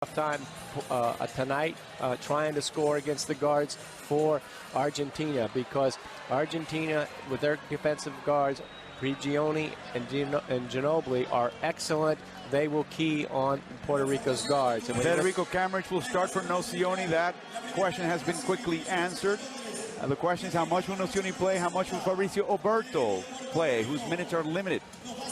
tough time tonight trying to score against the guards for Argentina, because Argentina, with their defensive guards, Prigioni and Ginobili, are excellent. They will key on Puerto Rico's guards. And Federico Camerich will start for Nocioni. That question has been quickly answered. The question is, how much will Nocioni play? How much will Fabricio Oberto play, whose minutes are limited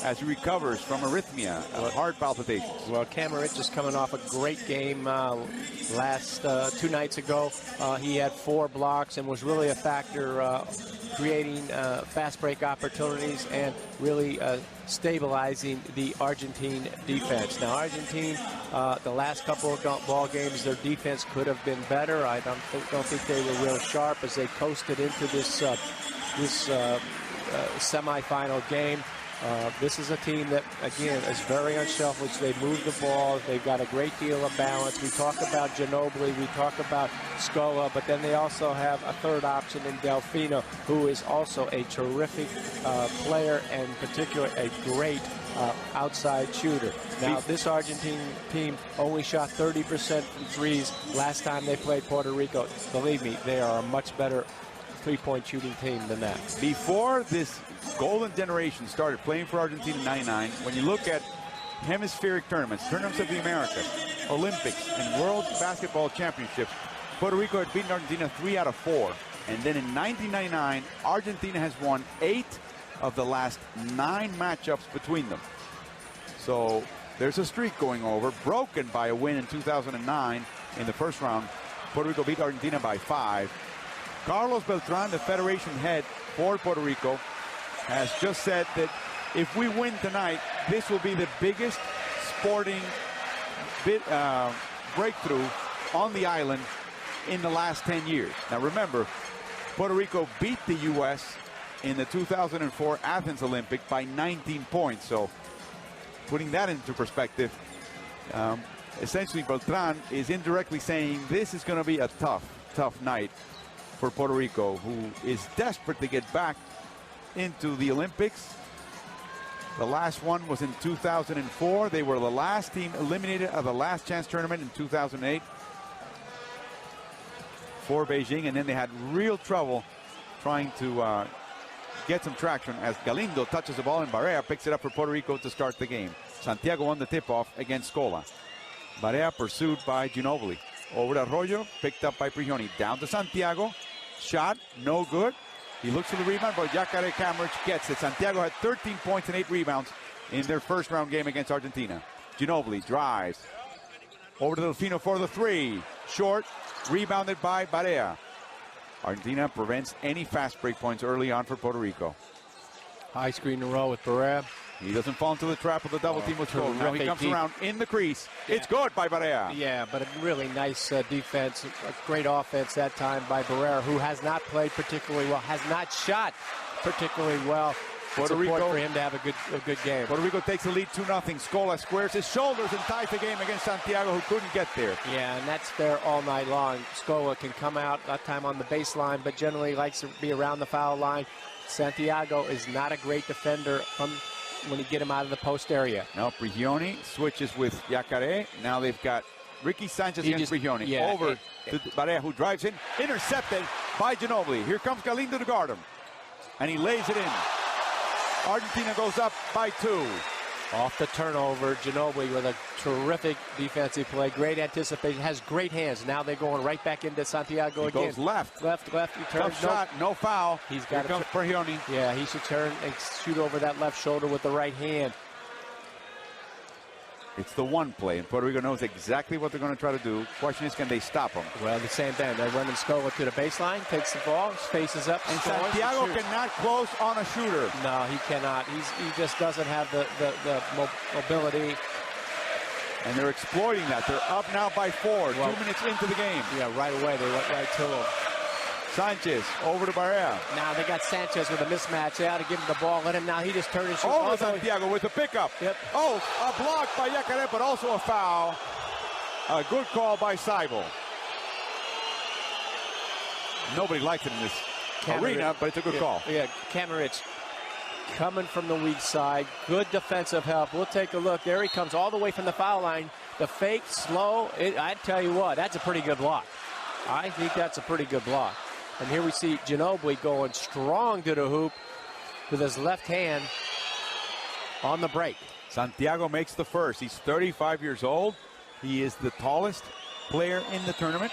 as he recovers from arrhythmia, heart palpitations? Well, Camerich is coming off a great game last 2 nights ago. He had 4 blocks and was really a factor creating fast break opportunities and really stabilizing the Argentine defense. Now, Argentine, the last couple of ball games, their defense could have been better. I don't think they were real sharp as they coasted into this semifinal game. This is a team that, again, is very unselfish. They move the ball. They've got a great deal of balance. We talk about Ginobili. We talk about Scola. But then they also have a third option in Delfino, who is also a terrific player and particularly a great outside shooter. Now, this Argentine team only shot 30% from threes last time they played Puerto Rico. Believe me, they are a much better three-point shooting team than that. Before this golden generation started playing for Argentina in '99, when you look at hemispheric tournaments of the Americas, Olympics, and World Basketball Championships, Puerto Rico had beaten Argentina 3 out of 4. And then in 1999, Argentina has won 8 of the last 9 matchups between them. So there's a streak going over, broken by a win in 2009 in the first round. Puerto Rico beat Argentina by 5. Carlos Beltran, the federation head for Puerto Rico, has just said that if we win tonight, this will be the biggest sporting breakthrough on the island in the last 10 years. Now remember, Puerto Rico beat the U.S. in the 2004 Athens Olympic by 19 points. So putting that into perspective, essentially Beltran is indirectly saying this is going to be a tough night for Puerto Rico, who is desperate to get back into the Olympics. The last one was in 2004. They were the last team eliminated of the last chance tournament in 2008 for Beijing, and then they had real trouble trying to get some traction as Galindo touches the ball and Barea picks it up for Puerto Rico to start the game. Santiago won the tip-off against Scola. Barea pursued by Ginobili. Over to Arroyo, picked up by Prigioni. Down to Santiago. Shot, no good. He looks for the rebound, but Jacare Camerich gets it. Santiago had 13 points and 8 rebounds in their first round game against Argentina. Ginobili drives. Over to Delfino for the 3. Short, rebounded by Barea. Argentina prevents any fast break points early on for Puerto Rico. High screen and roll with Barea. He doesn't fall into the trap of the double team with Scola. Now he comes around in the crease. Yeah. It's good by Barea. Yeah, but a really nice defense, a great offense that time by Barea, who has not played particularly well, has not shot particularly well. Puerto Rico, for him to have a good game. Puerto Rico takes the lead 2-0. Scola squares his shoulders and ties the game against Santiago, who couldn't get there. Yeah, and that's there all night long. Scola can come out that time on the baseline, but generally likes to be around the foul line. Santiago is not a great defender when you get him out of the post area. Now Prigioni switches with Jacare. Now they've got Ricky Sanchez against Prigioni. Yeah, over to Barea, who drives in. Intercepted by Ginobili. Here comes Galindo to guard him. And he lays it in. Argentina goes up by 2. Off the turnover, Ginobili with a terrific defensive play. Great anticipation. Has great hands. Now they're going right back into Santiago again. Goes left. Left. He turns. Tough shot. No foul. He's got Here comes Prigioni. Yeah, he should turn and shoot over that left shoulder with the right hand. It's the one play, and Puerto Rico knows exactly what they're going to try to do. Question is, can they stop him? Well, the same thing. They're running Scola to the baseline, takes the ball, faces up. And Santiago cannot close on a shooter. No, he cannot. He just doesn't have the mobility. And they're exploiting that. They're up now by 4, 2 minutes into the game. Yeah, right away. They went right to him. Sanchez over to Barea. Now they got Sanchez with a mismatch out to give him the ball. Let him now. He just turned his shoulder. Over Santiago with the pickup. Yep. Oh, a block by Jacare, but also a foul. A good call by Seibel. Nobody likes it in this arena, but it's a good call. Yeah, Camerich coming from the weak side. Good defensive help. We'll take a look. There he comes all the way from the foul line the fake, slow. I tell you what, that's a pretty good block. I think that's a pretty good block. And here we see Ginobili going strong to the hoop with his left hand on the break. Santiago makes the first. He's 35 years old. He is the tallest player in the tournament.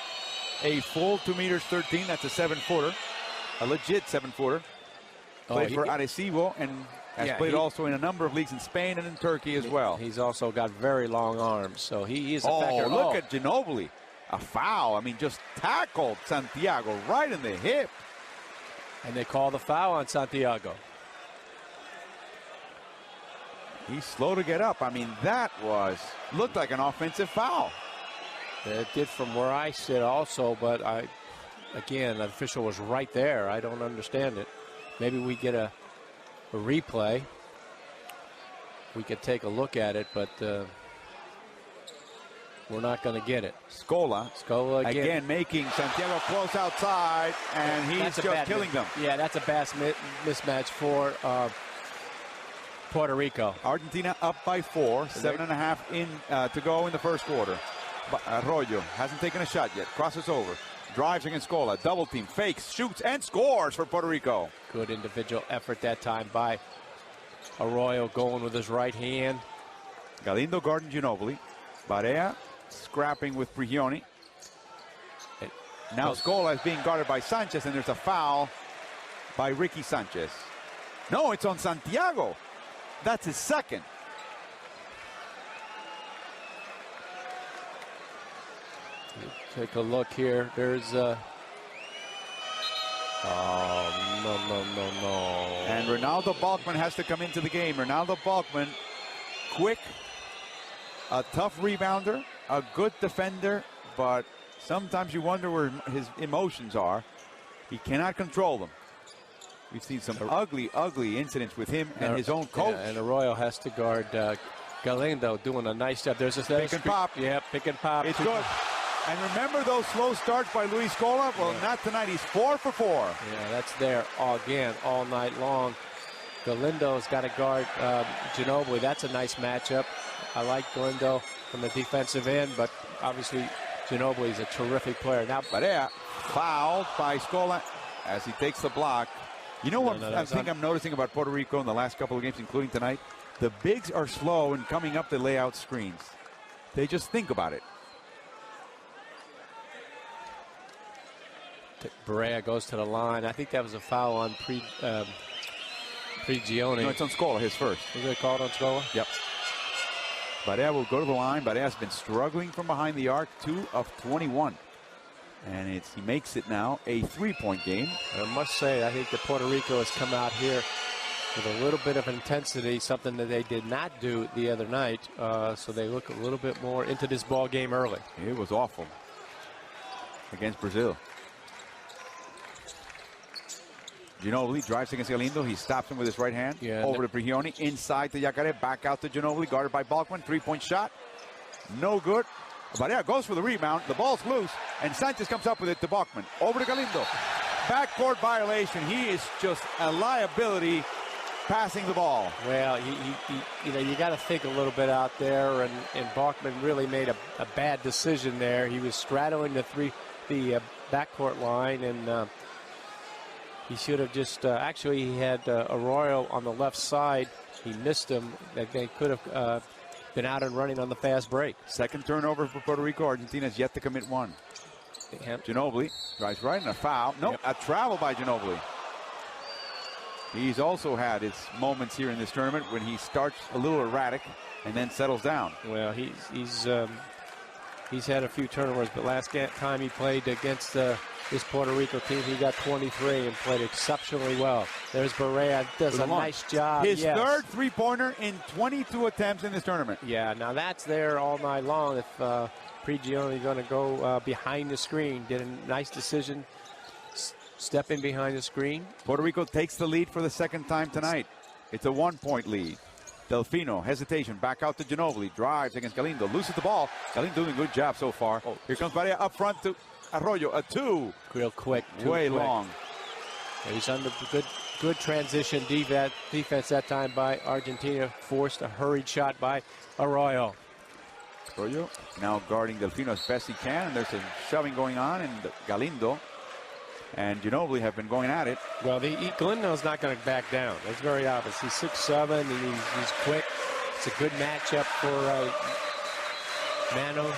A full 2 meters 13. That's a 7-footer. A legit 7-footer. Played for Arecibo and has played also in a number of leagues in Spain and in Turkey as well. He's also got very long arms, so he is a factor. Oh, look at Ginobili. A foul. I mean, just tackled Santiago right in the hip. And they call the foul on Santiago. He's slow to get up. I mean, that looked like an offensive foul. It did from where I sit also, but again, the official was right there. I don't understand it. Maybe we get a replay. We could take a look at it, but we're not going to get it. Scola again making Santiago close outside, and he's just killing them. Yeah, that's a bad mismatch for Puerto Rico. Argentina up by 4, 7.5 in to go in the first quarter. Arroyo hasn't taken a shot yet. Crosses over, drives against Scola, double team, fakes, shoots, and scores for Puerto Rico. Good individual effort that time by Arroyo, going with his right hand. Galindo guarding Ginobili. Barea scrapping with Prigioni. Now Scola is being guarded by Sanchez, and there's a foul by Ricky Sanchez. No, it's on Santiago. That's his second. Take a look here. There's no. And Ronaldo Balkman has to come into the game. Ronaldo Balkman, quick, a tough rebounder, a good defender, but sometimes you wonder where his emotions are. He cannot control them. We've seen some ugly incidents with him and his own coach. Yeah, and Arroyo has to guard Galindo, doing a nice job. There's a pick and pop. Yeah, pick and pop. It's good. And remember those slow starts by Luis Scola? Well, not tonight. He's 4 for 4. Yeah, that's there again all night long. Galindo's got to guard Ginobili. That's a nice matchup. I like Galindo from the defensive end, but obviously Ginobili is a terrific player. Now, Barea fouled by Scola as he takes the block. You know what I'm noticing about Puerto Rico in the last couple of games, including tonight? The bigs are slow in coming up the layout screens. They just think about it. Barea goes to the line. I think that was a foul on Prigioni. No, it's on Scola, his first. Was it called on Scola? Yep. Barea will go to the line. Barea's been struggling from behind the arc, 2 of 21. And he makes it now a 3-point game. I must say, I think that Puerto Rico has come out here with a little bit of intensity, something that they did not do the other night. So they look a little bit more into this ball game early. It was awful against Brazil. Ginobili drives against Galindo. He stops him with his right hand. Over to Prigioni. Inside to Jacare. Back out to Ginobili. Guarded by Balkman. 3-point shot. No good. Barea goes for the rebound. The ball's loose. And Sanchez comes up with it to Balkman. Over to Galindo. Backcourt violation. He is just a liability passing the ball. Well, you got to think a little bit out there. And Balkman really made a bad decision there. He was straddling the backcourt line. And he should have just, actually he had Arroyo on the left side. He missed him. They could have been out and running on the fast break. Second turnover for Puerto Rico. Argentina has yet to commit one. Ginobili drives right in a foul. Nope, a travel by Ginobili. He's also had his moments here in this tournament when he starts a little erratic and then settles down. Well, he's had a few turnovers, but last time he played against this Puerto Rico team, he got 23 and played exceptionally well. There's Barea, does a nice job. His third three-pointer in 22 attempts in this tournament. Yeah, now that's there all night long. If Prigioni going to go behind the screen, did a nice decision, stepping behind the screen. Puerto Rico takes the lead for the second time tonight. It's a 1-point lead. Delfino, hesitation, back out to Ginobili, drives against Galindo, loses the ball. Galindo doing a good job so far. Here comes Barea up front to Arroyo, a 2. Real quick. Way long. He's under good transition defense that time by Argentina. Forced a hurried shot by Arroyo. Arroyo now guarding Delfino as best he can. There's a shoving going on, and Galindo and Ginobili have been going at it. Well, Galindo's not going to back down. That's very obvious. He's 6'7", and he's quick. It's a good matchup for Mano.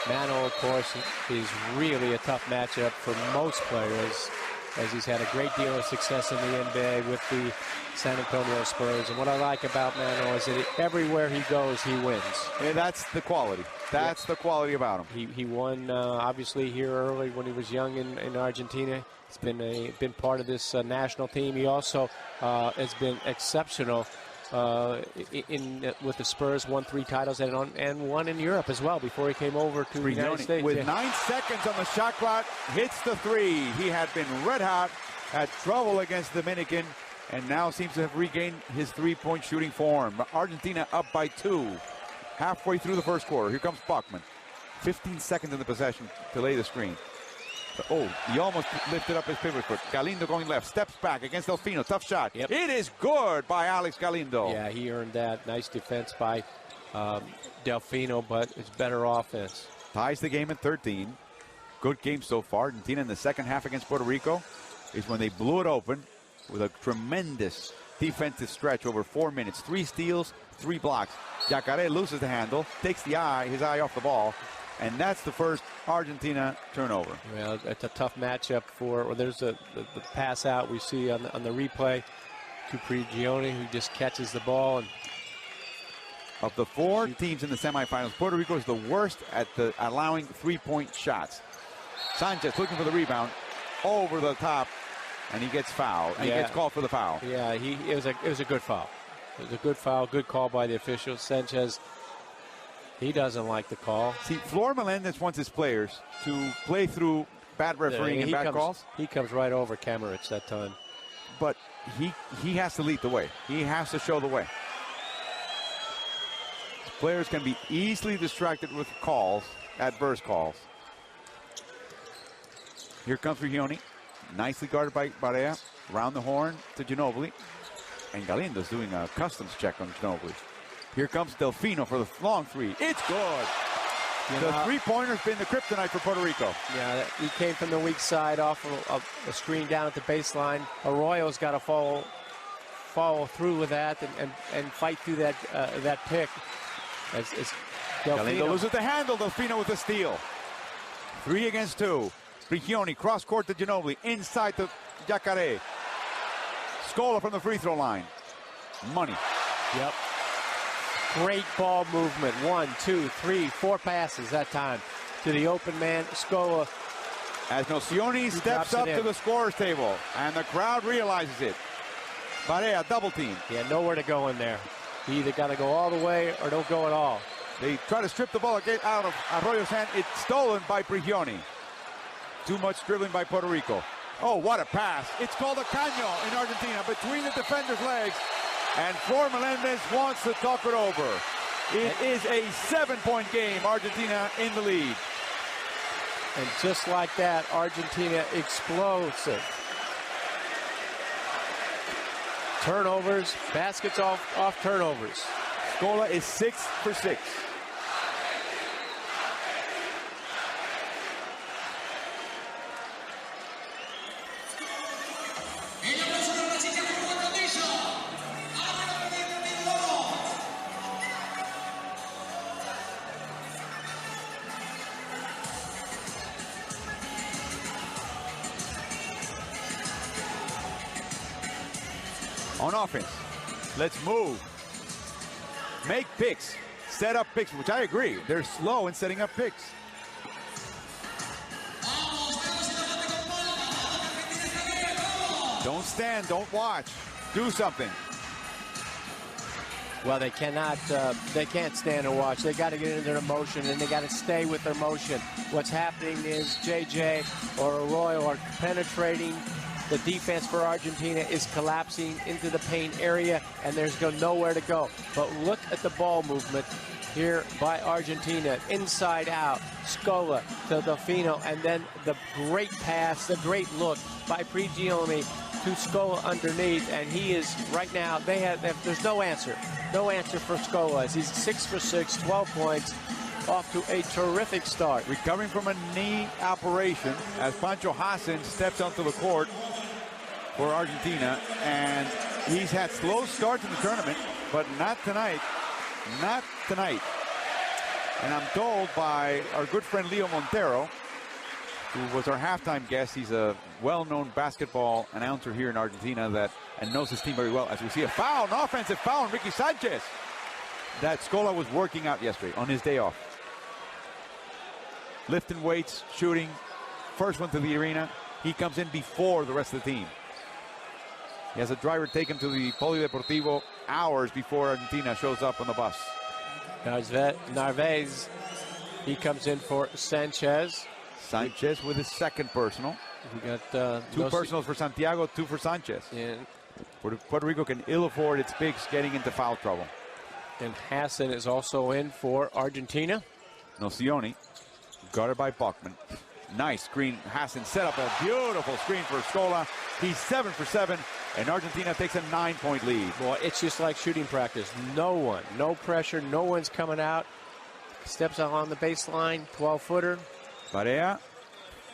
Mano, of course, is really a tough matchup for most players, as he's had a great deal of success in the NBA with the San Antonio Spurs. And what I like about Mano is that everywhere he goes, he wins. Yeah, that's the quality. That's the quality about him. He won, obviously, here early when he was young in Argentina. He's been part of this national team. He also has been exceptional with the Spurs, won 3 titles and one in Europe as well before he came over to the United States. With 9 seconds on the shot clock, hits the 3. He had been red hot, had trouble against the Dominican, and now seems to have regained his 3-point shooting form. Argentina up by 2, halfway through the first quarter. Here comes Balkman. 15 seconds in the possession to lay the screen. Oh, he almost lifted up his pivot foot. Galindo going left, steps back against Delfino. Tough shot. Yep. It is good by Alex Galindo. Yeah, he earned that. Nice defense by Delfino, but it's better offense. Ties the game at 13. Good game so far. Argentina in the second half against Puerto Rico is when they blew it open with a tremendous defensive stretch over 4 minutes. 3 steals, 3 blocks. Jacare loses the handle, takes his eye off the ball, and that's the first Argentina turnover. Well, it's a tough matchup there's the pass out we see on the replay to Prigioni, who just catches the ball. And of the 4 teams in the semifinals, Puerto Rico is the worst at allowing 3-point shots. Sanchez looking for the rebound over the top, and he gets fouled. And he gets called for the foul. Yeah, it was a good foul. It was a good foul, good call by the officials. Sanchez, he doesn't like the call. See, Flor Melendez wants his players to play through bad refereeing and bad calls. He comes right over Kamerich that time. But he has to lead the way. He has to show the way. Players can be easily distracted with calls, adverse calls. Here comes Prigioni. Nicely guarded by Barea. Round the horn to Ginobili. And Galindo's doing a customs check on Ginobili. Here comes Delfino for the long 3. It's good. The 3-pointer's been the kryptonite for Puerto Rico. Yeah, he came from the weak side off of a screen down at the baseline. Arroyo's got to follow through with that and fight through that pick. As Galindo loses the handle. Delfino with the steal. 3 against 2. Prigioni cross court to Ginobili. Inside to Jacare. Scola from the free throw line. Money. Yep. Great ball movement. 1, 2, 3, 4 passes that time to the open man, Scola. As Nocioni steps up to the scorer's table, and the crowd realizes it. Barea double team. Yeah, nowhere to go in there. You either got to go all the way or don't go at all. They try to strip the ball out of Arroyo's hand. It's stolen by Prigioni. Too much dribbling by Puerto Rico. Oh, what a pass. It's called a caño in Argentina between the defender's legs. And Flor Melendez wants to talk it over. It is a 7-point game. Argentina in the lead. And just like that, Argentina explodes it. Turnovers, baskets off turnovers. Scola is 6 for 6. On offense, let's move. Make picks, set up picks, which I agree. They're slow in setting up picks. Don't stand, don't watch. Do something. Well, they can't stand and watch. They got to get into their motion, and they got to stay with their motion. What's happening is JJ or Arroyo are penetrating. The defense for Argentina is collapsing into the paint area, and there's nowhere to go. But look at the ball movement here by Argentina. Inside out, Scola to Delfino, and then the great pass, the great look by Prigioni to Scola underneath. And he is, right now, there's no answer. No answer for Scola. He's 6 for 6, 12 points. off to a terrific start. Recovering from a knee operation as Pancho Hassan steps onto the court for Argentina. And he's had slow starts in the tournament, but not tonight. Not tonight. And I'm told by our good friend Leo Montero, who was our halftime guest. He's a well-known basketball announcer here in Argentina and knows his team very well. As we see a foul, an offensive foul on Ricky Sanchez that Scola was working out yesterday on his day off. Lifting weights, shooting, first one to the arena. He comes in before the rest of the team. He has a driver take him to the Polideportivo hours before Argentina shows up on the bus. Narvaez, he comes in for Sanchez. Sanchez with his second personal. We got two personals for Santiago, two for Sanchez. And Puerto Rico can ill afford its bigs getting into foul trouble. And Hassan is also in for Argentina. Nocioni, guarded by Balkman. Nice screen. Hassan set up a beautiful screen for Scola. He's 7 for 7, and Argentina takes a 9-point lead. Boy, it's just like shooting practice. No pressure, no one's coming out. Steps out on the baseline, 12-footer. Barea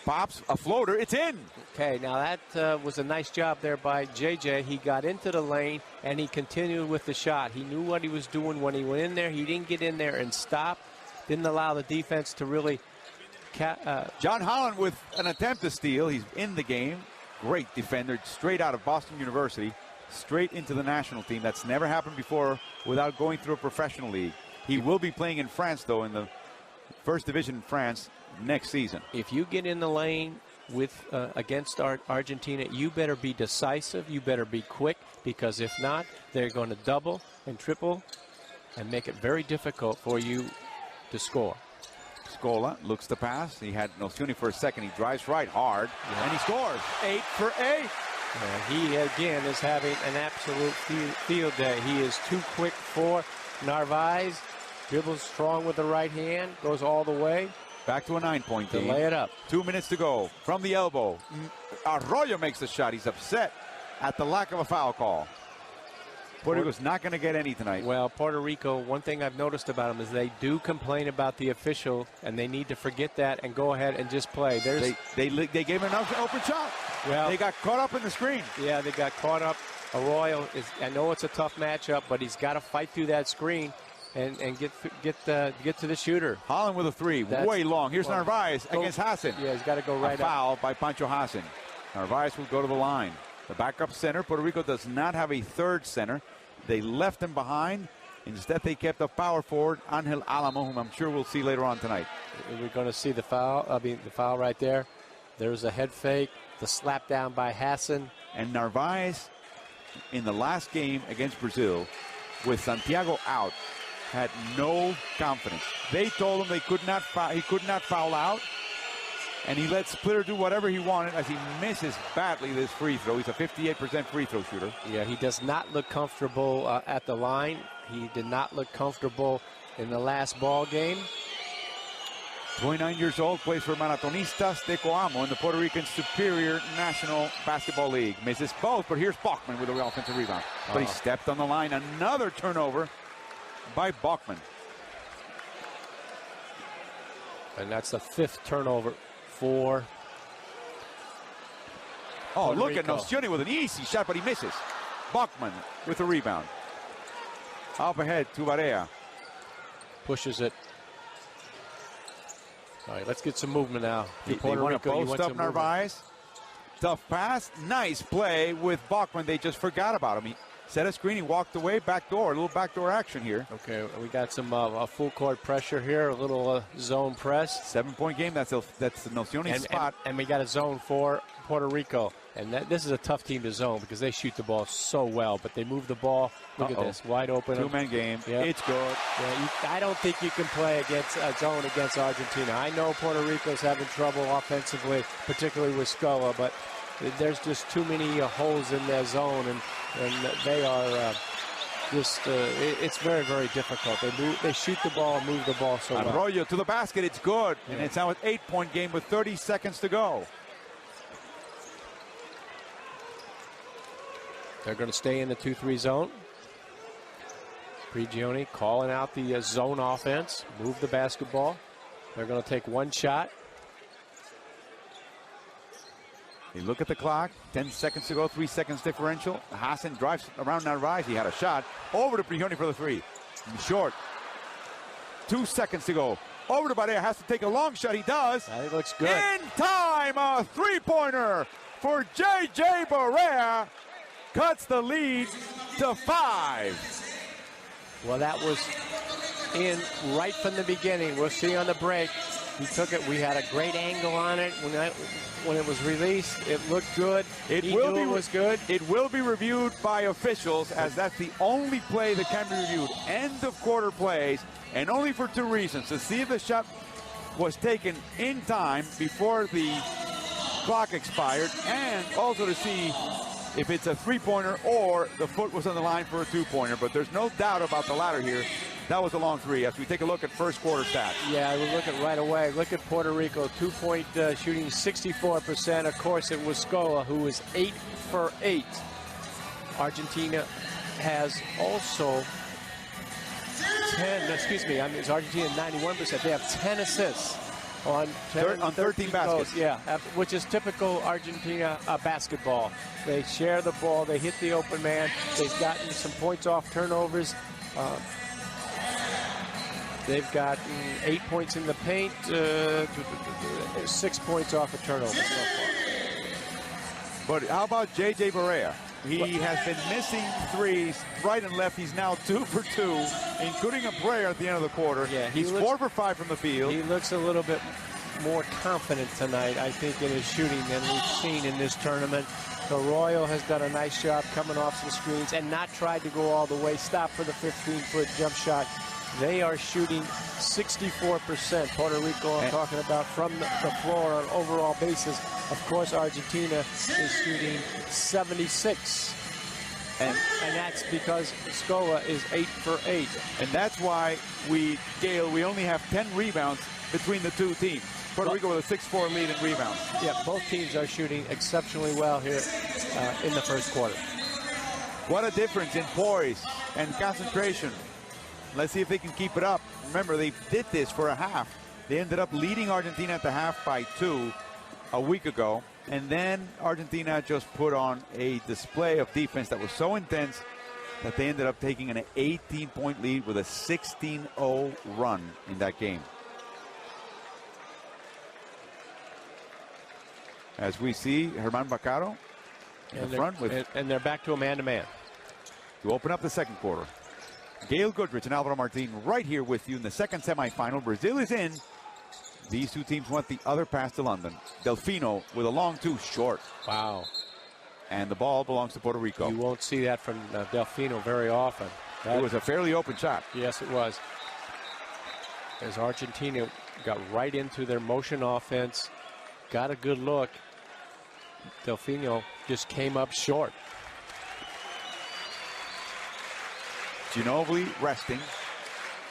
pops a floater. It's in. Okay, now that was a nice job there by JJ. He got into the lane, and he continued with the shot. He knew what he was doing when he went in there. He didn't get in there and stop. Didn't allow the defense to really... John Holland with an attempt to steal. He's in the game. Great defender, straight out of Boston University, straight into the national team. That's never happened before without going through a professional league. He will be playing in France, though, in the first division in France next season. If you get in the lane with against Argentina, you better be decisive. You better be quick, because if not, they're going to double and triple and make it very difficult for you to score. Scola looks to pass. He had Nocioni for a second. He drives right hard, and he scores. 8 for 8. He, again, is having an absolute field day. He is too quick for Narvaez. Dribbles strong with the right hand. Goes all the way. Back to a 9-point game. To lay it up. 2 minutes to go. From the elbow. Arroyo makes the shot. He's upset at the lack of a foul call. Puerto Rico's not going to get any tonight. Well, Puerto Rico, one thing I've noticed about them is they do complain about the official, and they need to forget that and go ahead and just play. They gave him an open shot. Well, they got caught up in the screen. Yeah, they got caught up. Arroyo I know it's a tough matchup, but he's got to fight through that screen and get to the shooter. Holland with a three, way long. Here's Narvaez against Hassan. Yeah, he's got to go right up. A foul by Pancho Hassan. Narvaez will go to the line. The backup center. Puerto Rico does not have a third center. They left him behind. Instead, they kept a power forward, Angel Alamo, whom I'm sure we'll see later on tonight. We're going to see the foul. The foul right there. There's a head fake. The slap down by Hassan. And Narvaez, in the last game against Brazil, with Santiago out, had no confidence. They told him he could not foul out. And he let Splitter do whatever he wanted as he misses badly this free throw. He's a 58% free throw shooter. Yeah, he does not look comfortable at the line. He did not look comfortable in the last ball game. 29 years old, plays for Maratonistas de Coamo in the Puerto Rican Superior National Basketball League. Misses both, but here's Balkman with the offensive rebound. But he stepped on the line. Another turnover by Balkman. And that's the 5th turnover for Puerto Rico. At Nocioni with an easy shot, but he misses. Balkman with the rebound. Up ahead to Barea. Pushes it. All right, let's get some movement now. They want to post up Narvaez. Tough pass. Nice play with Balkman. They just forgot about him. He set a screen. He walked away. Backdoor. A little backdoor action here. Okay, we got some full court pressure here. A little zone press. 7-point game. That's the Nocioni spot. And we got a zone for Puerto Rico. And this is a tough team to zone because they shoot the ball so well. But they move the ball. Look at this. Wide open. 2-man game. Yep. It's good. Yeah, I don't think you can play against a zone against Argentina. I know Puerto Rico's having trouble offensively, particularly with Scola. But there's just too many holes in their zone. And they are it's very, very difficult. They shoot the ball and move the ball so well. Arroyo to the basket. It's good. Yeah. And it's now an 8-point game with 30 seconds to go. They're going to stay in the 2-3 zone. Prigioni calling out the zone offense. Move the basketball. They're going to take one shot. You look at the clock, 10 seconds to go, 3 seconds differential. Hassan drives around Narvaez. He had a shot. Over to Prigioni for the three. Short. 2 seconds to go. Over to Barea. Has to take a long shot. He does. I think it looks good. In time, a three-pointer for J.J. Barea. Cuts the lead to 5. Well, that was in right from the beginning. We'll see on the break. He took it. We had a great angle on it when it was released. It looked good. It was good. It will be reviewed by officials, as that's the only play that can be reviewed. End of quarter plays, and only for 2 reasons: to see if the shot was taken in time before the clock expired, and also to see if it's a three-pointer or the foot was on the line for a two-pointer. But there's no doubt about the latter here. That was a long three. As we take a look at first quarter stats. Yeah, we look at right away. Look at Puerto Rico, 2-point shooting, 64%. Of course, it was Scola, who was 8 for 8. Argentina has also 10, excuse me, it's Argentina 91%. They have 10 assists on 13 baskets. Yeah, which is typical Argentina basketball. They share the ball. They hit the open man. They've gotten some points off turnovers. They've gotten 8 points in the paint, 6 points off of turnovers so far. But how about J.J. Barea? He has been missing threes right and left. He's now 2 for 2, including a prayer at the end of the quarter. Yeah, he's 4 for 5 from the field. He looks a little bit more confident tonight, I think, in his shooting than we've seen in this tournament. Arroyo has done a nice job coming off some screens and not tried to go all the way. Stop for the 15-foot jump shot. They are shooting 64%. Puerto Rico, I'm talking about, from the floor on an overall basis. Of course, Argentina is shooting 76. And that's because Scola is 8 for 8. And that's why Gail, we only have 10 rebounds between the two teams. Puerto Rico with a 6-4 lead in rebounds. Yeah, both teams are shooting exceptionally well here in the first quarter. What a difference in poise and concentration. Let's see if they can keep it up. Remember, they did this for a half. They ended up leading Argentina at the half by 2 a week ago. And then Argentina just put on a display of defense that was so intense that they ended up taking an 18-point lead with a 16-0 run in that game. As we see Germán Vaccaro in the front with, and they're back to a man-to-man. To open up the second quarter. Gail Goodrich and Alvaro Martin right here with you in the second semifinal. Brazil is in. These two teams went the other pass to London. Delfino with a long two, short. Wow. And the ball belongs to Puerto Rico. You won't see that from Delfino very often. It was a fairly open shot. Yes, it was. As Argentina got right into their motion offense, got a good look. Delfino just came up short. Ginobili resting.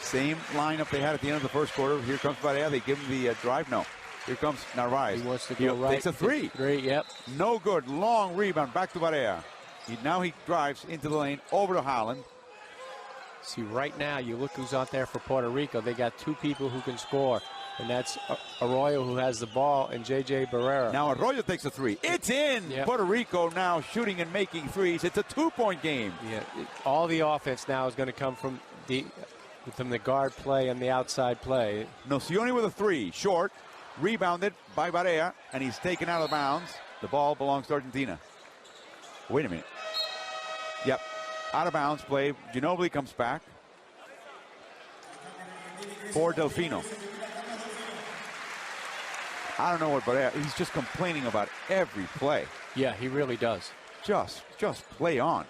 Same lineup they had at the end of the first quarter. Here comes Barea. They give him the drive. No. Here comes Narvaez. He wants to go right. Takes a three. Yep. No good. Long rebound. Back to Barea. Now he drives into the lane. Over to Holland. See, right now, you look who's out there for Puerto Rico. They got 2 people who can score. And that's Arroyo, who has the ball, and J.J. Barea. Now Arroyo takes a three. It's in! Yep. Puerto Rico now shooting and making threes. It's a 2-point game. Yeah, all the offense now is going to come from the guard play and the outside play. Nocioni with a three. Short. Rebounded by Barea, and he's taken out of bounds. The ball belongs to Argentina. Wait a minute. Yep. Out of bounds play. Ginobili comes back for Delfino. I don't know what, but he's just complaining about every play. Yeah, he really does. Just play on.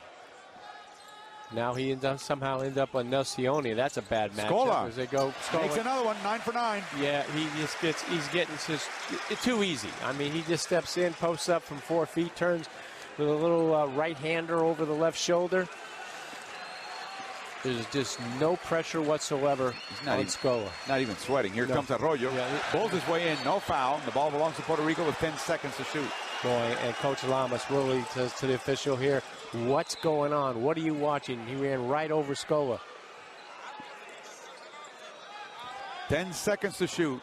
Now he somehow ends up on Nocioni. That's a bad matchup. Scola. As they go. Scola makes another one, 9 for 9. Yeah, he's getting it's too easy. I mean, he just steps in, posts up from 4 feet, turns with a little right-hander over the left shoulder. There's just no pressure whatsoever on Scola. Not even sweating. Here comes Arroyo. Yeah, bowls his way in. No foul. The ball belongs to Puerto Rico with 10 seconds to shoot. Boy, and Coach Lamas really says to the official here, what's going on? What are you watching? He ran right over Scola. 10 seconds to shoot.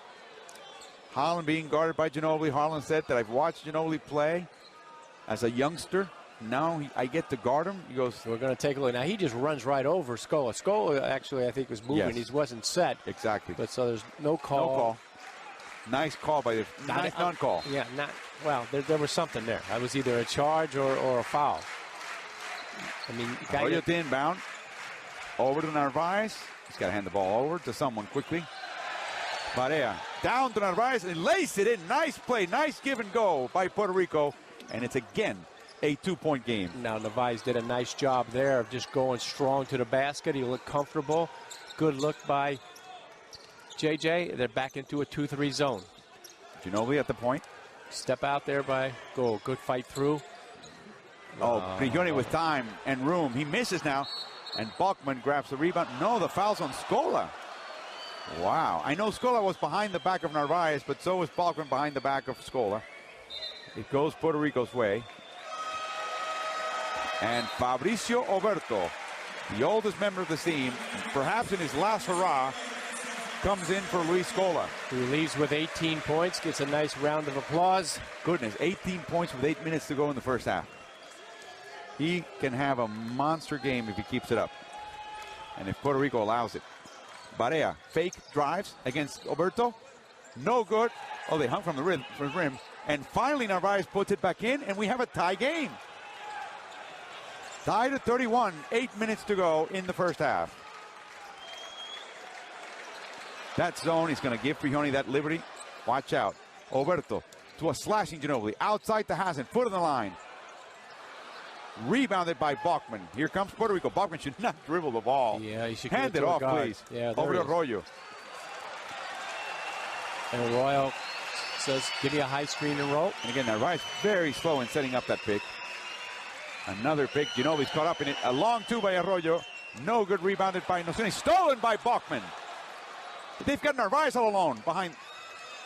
Holland being guarded by Ginobili. Holland said that I've watched Ginobili play as a youngster. Now I get to guard him. He goes, we're going to take a look. Now he just runs right over Scola. Scola actually, I think, was moving. Yes. He wasn't set. Exactly. But so there's no call. No call. Nice call by the nice non-call. Yeah, well, there was something there. That was either a charge or a foul. I mean, Arroyo to inbound. Over to Narvaez. He's got to hand the ball over to someone quickly. Barea down to Narvaez and lays it in. Nice play. Nice give and go by Puerto Rico. And it's again a 2-point game. Now Narvaez did a nice job there of just going strong to the basket. He looked comfortable. Good look by JJ. They're back into a 2-3 zone. Ginobili at the point. Step out there by Goal. Good fight through. Oh, Prigioni with time and room. He misses now. And Balkman grabs the rebound. No, the foul's on Scola. Wow. I know Scola was behind the back of Narvaez, but so was Balkman behind the back of Scola. It goes Puerto Rico's way. And Fabricio Oberto, the oldest member of the team, perhaps in his last hurrah, comes in for Luis Scola. Who leaves with 18 points, gets a nice round of applause. Goodness, 18 points with 8 minutes to go in the first half. He can have a monster game if he keeps it up. And if Puerto Rico allows it. Barea, fake drives against Oberto. No good. Oh, they hung from the rim. And finally, Narvaez puts it back in, and we have a tie game. Tied at 31, 8 minutes to go in the first half. That zone is going to give Prigioni that liberty. Watch out. Oberto to a slashing Ginobili. Outside to Hassan. Foot on the line. Rebounded by Balkman. Here comes Puerto Rico. Balkman should not dribble the ball. Yeah, he should hand it off, please. Yeah, over to Arroyo. And Arroyo says, give me a high screen and roll. And again, Narvaez very slow in setting up that pick. Another pick. Ginobili's caught up in it. A long two by Arroyo. No good. Rebounded by Nocioni. Stolen by Balkman. They've got Narvaez all alone behind.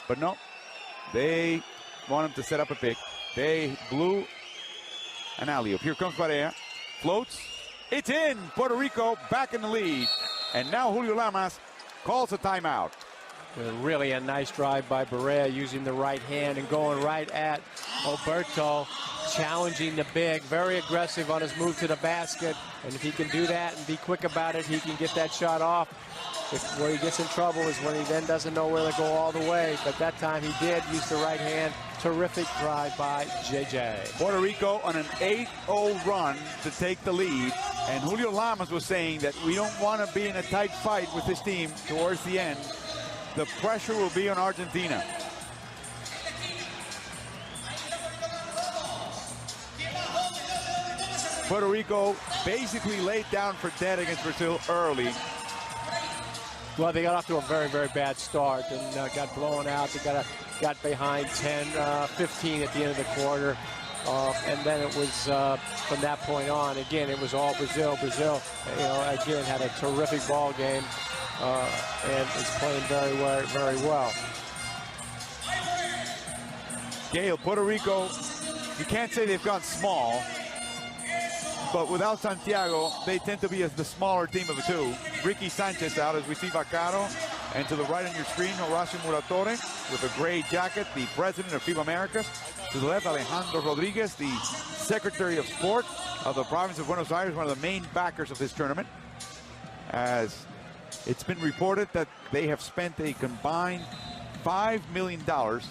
But no. They want him to set up a pick. They blew an alley-oop. Here comes Barea. Floats. It's in. Puerto Rico back in the lead. And now Julio Lamas calls a timeout. Really a nice drive by Barea, using the right hand and going right at Oberto, challenging the big, very aggressive on his move to the basket. And if he can do that and be quick about it, he can get that shot off. Where he gets in trouble is when he then doesn't know where to go all the way. But that time he did use the right hand. Terrific drive by JJ. Puerto Rico on an 8-0 run to take the lead. And Julio Lamas was saying that we don't want to be in a tight fight with this team towards the end. The pressure will be on Argentina. Puerto Rico basically laid down for dead against Brazil early. Well, they got off to a very, very bad start and got blown out. They got behind 10, 15 at the end of the quarter. And then it was, from that point on, again, it was all Brazil. Brazil, again, had a terrific ball game and is playing very, very well. Gail, Puerto Rico, you can't say they've gone small, but without Santiago, they tend to be the smaller team of the two. Ricky Sanchez out as we see Vaccaro. And to the right on your screen, Horacio Muratore with a gray jacket, the president of FIBA Americas. To the left, Alejandro Rodriguez, the Secretary of Sport of the province of Buenos Aires, one of the main backers of this tournament. As it's been reported that they have spent a combined $5 million to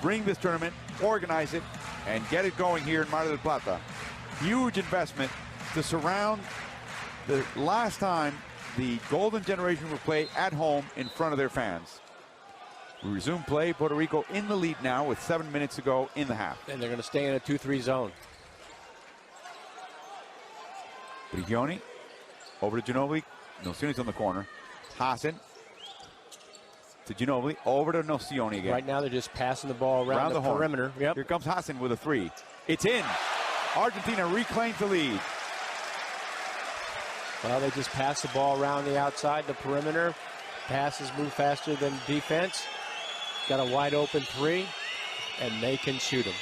bring this tournament, organize it, and get it going here in Mar del Plata. Huge investment to surround the last time the golden generation will play at home in front of their fans. We resume play. Puerto Rico in the lead now with 7 minutes to go in the half. And they're going to stay in a 2-3 zone. Prigioni over to Ginobili. Nocioni's on the corner. Hassan to Ginobili. Over to Nocioni again. Right now they're just passing the ball around the perimeter. Yep. Here comes Hassan with a three. It's in. Argentina reclaims the lead. Well, they just pass the ball around the outside, the perimeter. Passes move faster than defense. Got a wide open three, and they can shoot them.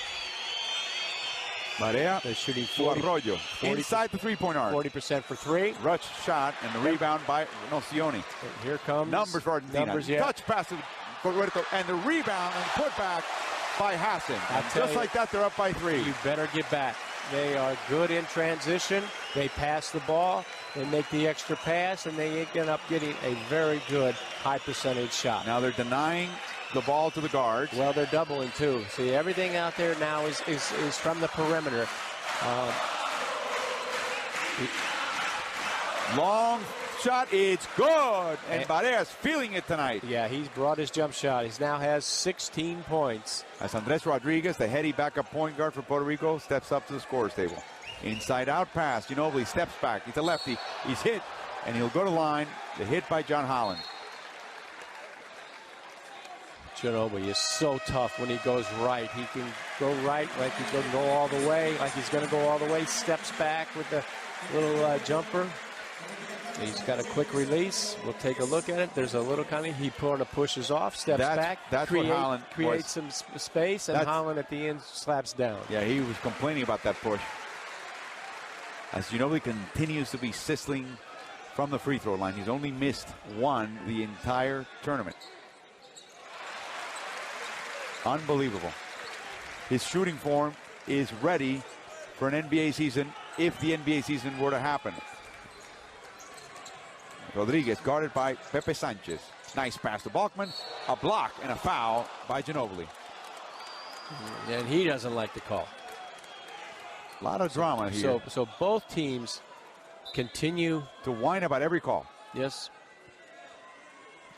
Barea They're shooting to Arroyo. Inside the three-point arc. 40% for three. Rush shot and the rebound by Nocioni. Here comes Numbers for Argentina. Numbers, yeah. Touch pass to Puerto, and the rebound and put back by Hassan. Just like that, they're up by 3. You better get back. They are good in transition. They pass the ball. They make the extra pass, and they end up getting a very good high percentage shot. Now they're denying the ball to the guards. Well, they're doubling too. See, everything out there now is from the perimeter. Long shot, it's good. And Barea's feeling it tonight. Yeah, he's brought his jump shot. He now has 16 points. As Andres Rodriguez, the heady backup point guard for Puerto Rico, steps up to the scorer's table. Inside out pass. Ginobili steps back. He's a lefty. He's hit, and he'll go to line. The hit by John Holland. Ginobili is so tough when he goes right. He can go right like he's going to go all the way, like he's going to go all the way. Steps back with the little jumper. He's got a quick release. We'll take a look at it. There's a little kind of, he sort of pushes off, steps back. That's what Holland creates some space, and Holland at the end slaps down. Yeah, he was complaining about that push. As Ginobili continues to be sizzling from the free throw line. He's only missed one the entire tournament. Unbelievable. His shooting form is ready for an NBA season if the NBA season were to happen. Rodriguez guarded by Pepe Sanchez. Nice pass to Balkman. A block and a foul by Ginobili. And he doesn't like the call. A lot of drama here. So both teams continue to whine about every call. Yes.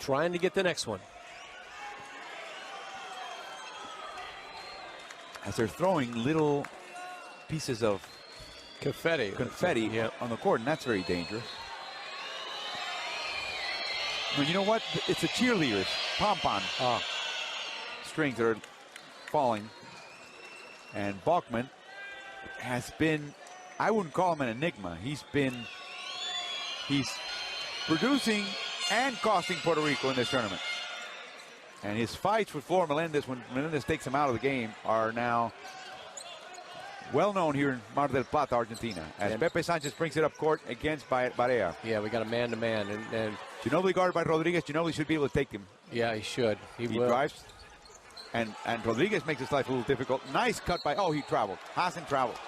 Trying to get the next one. As they're throwing little pieces of confetti on the court, and that's very dangerous. Well, you know what? It's the cheerleaders, pom-pom strings that are falling. And Balkman has been, I wouldn't call him an enigma. He's producing and costing Puerto Rico in this tournament. And his fights with Flor Melendez, when Melendez takes him out of the game, are now well known here in Mar del Plata, Argentina. As Pepe Sanchez brings it up court against Barea. Yeah, we got a man-to-man. And Ginobili guarded by Rodriguez. Ginobili should be able to take him. Yeah, he should. He will. Drives. And Rodriguez makes his life a little difficult. Nice cut by, he traveled. Hassan traveled.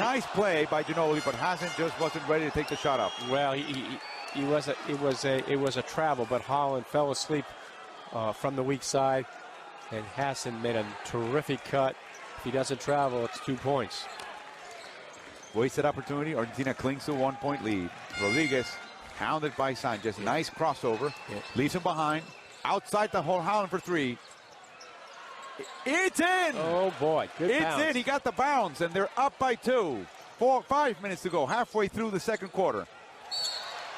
Nice play by Ginobili, but Hassan just wasn't ready to take the shot up. Well, it was a travel, but Holland fell asleep from the weak side, and Hassan made a terrific cut. If he doesn't travel, it's 2 points. Wasted opportunity. Argentina clings to a 1-point lead. Rodriguez hounded by Sanchez. Nice crossover. Yeah. Leaves him behind. Outside the hole. Holland for 3. It's in! Oh, boy. Good bounce. It's in. He got the bounce, and they're up by 2. 5 minutes to go. Halfway through the second quarter.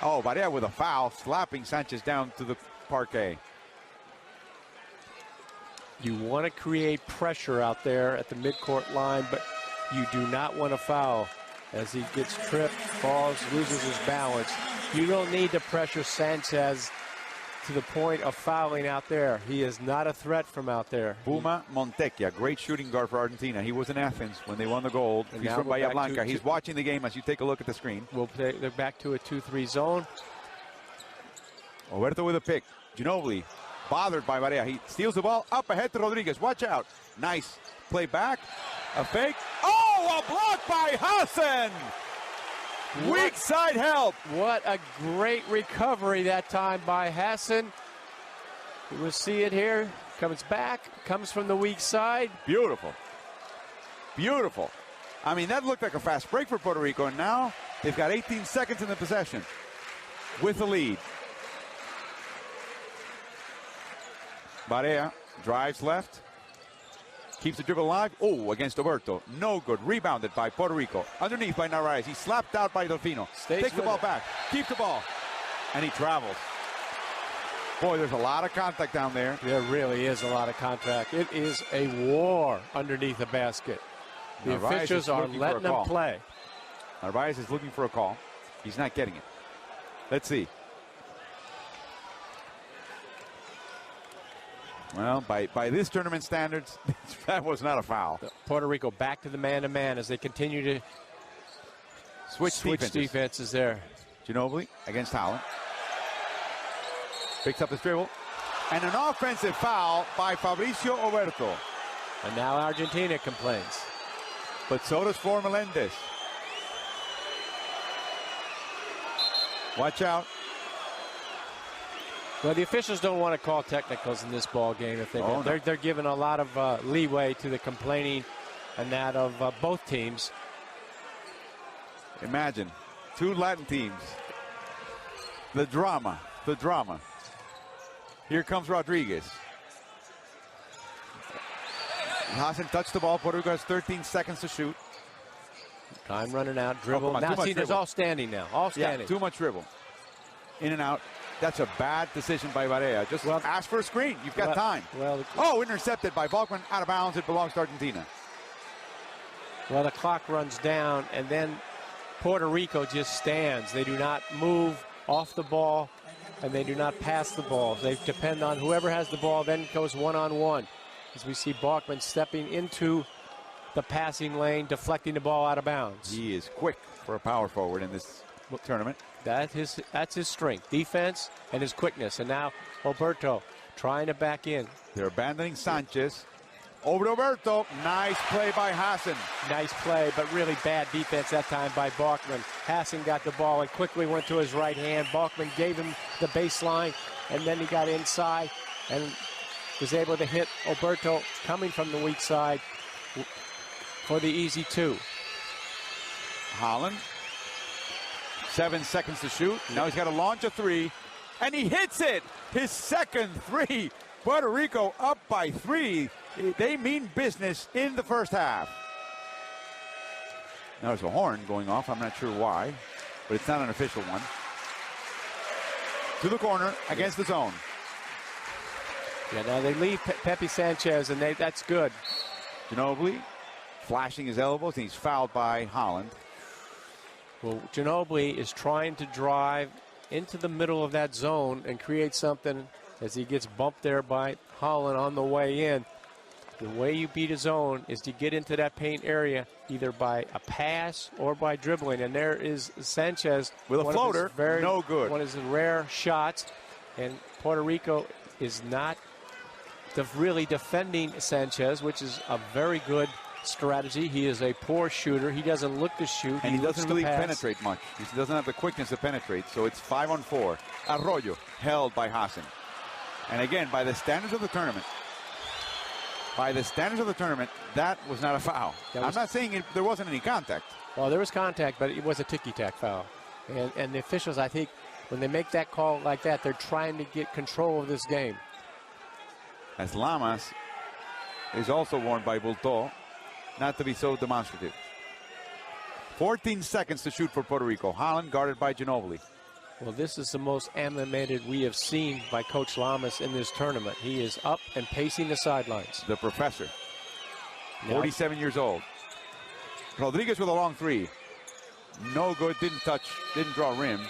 Oh, Barea with a foul, slapping Sanchez down to the parquet. You want to create pressure out there at the midcourt line, but you do not want to foul. As he gets tripped, falls, loses his balance. You don't need to pressure Sanchez to the point of fouling out there. He is not a threat from out there. Puma Montecchia, great shooting guard for Argentina. He was in Athens when they won the gold. He's from Bahia Blanca. He's watching the game as you take a look at the screen. They're back to a 2-3 zone. Roberto with a pick. Ginobili bothered by Barea. He steals the ball up ahead to Rodriguez. Watch out. Nice play back. A fake. Oh, a block by Hassan. Weak side help. What a great recovery that time by Hassan. We'll see it here. Comes back. Comes from the weak side. Beautiful. Beautiful. I mean, that looked like a fast break for Puerto Rico, and now they've got 18 seconds in the possession with the lead. Barea drives left. Keeps the dribble alive. Oh, against Roberto. No good. Rebounded by Puerto Rico. Underneath by Narvaez. He's slapped out by Delfino. Takes the ball back. Keeps the ball. And he travels. Boy, there's a lot of contact down there. There really is a lot of contact. It is a war underneath the basket. The officials are letting them play. Narvaez is looking for a call. He's not getting it. Let's see. Well, by this tournament standards, that was not a foul. Puerto Rico back to the man-to-man as they continue to switch defenses there. Ginobili against Holland. Picks up his dribble. And an offensive foul by Fabricio Oberto. And now Argentina complains. But so does Flor Melendez. Watch out. Well, the officials don't want to call technicals in this ball game. If they're giving a lot of leeway to the complaining and that of both teams. Imagine 2 Latin teams. The drama. Here comes Rodriguez. Hassan touched the ball. Puerto Rico has 13 seconds to shoot. Time running out. Dribble. Now see, there's all standing now. All standing. Yeah, too much dribble. In and out. That's a bad decision by Barea. Just ask for a screen. You've got time. Intercepted by Balkman. Out of bounds. It belongs to Argentina. Well, the clock runs down, and then Puerto Rico just stands. They do not move off the ball, and they do not pass the ball. They depend on whoever has the ball, then goes one-on-one. As we see Balkman stepping into the passing lane, deflecting the ball out of bounds. He is quick for a power forward in this tournament. That's his strength, defense and his quickness. And now Oberto trying to back in. They're abandoning Sanchez. Over to Oberto. Nice play by Hassan. Nice play, but really bad defense that time by Balkman. Hassan got the ball and quickly went to his right hand. Balkman gave him the baseline, and then he got inside and was able to hit Oberto coming from the weak side for the easy 2. Holland. 7 seconds to shoot. Now he's got to launch a 3, and he hits it. His second 3. Puerto Rico up by 3. They mean business in the first half. Now there's a horn going off. I'm not sure why, but it's not an official one. To the corner against the zone. Yeah, now they leave Pepe Sanchez, and that's good. Ginobili flashing his elbows, and he's fouled by Holland. Well, Ginobili is trying to drive into the middle of that zone and create something as he gets bumped there by Holland on the way in. The way you beat a zone is to get into that paint area either by a pass or by dribbling. And there is Sanchez with a floater, no good. One of his rare shots. And Puerto Rico is not really defending Sanchez, which is a very good strategy. He is a poor shooter. He doesn't look to shoot. And he doesn't really penetrate much. He doesn't have the quickness to penetrate. So it's 5-on-4. Arroyo held by Hassan. And again, by the standards of the tournament, that was not a foul. I'm not saying there wasn't any contact. Well, there was contact, but it was a ticky-tack foul. And the officials, I think, when they make that call like that, they're trying to get control of this game. As Lamas is also warned by Bulto not to be so demonstrative. 14 seconds to shoot for Puerto Rico. Holland guarded by Ginobili. Well, this is the most animated we have seen by Coach Lamas in this tournament. He is up and pacing the sidelines. The professor, 47 years old. Rodriguez with a long 3. No good, didn't draw rim.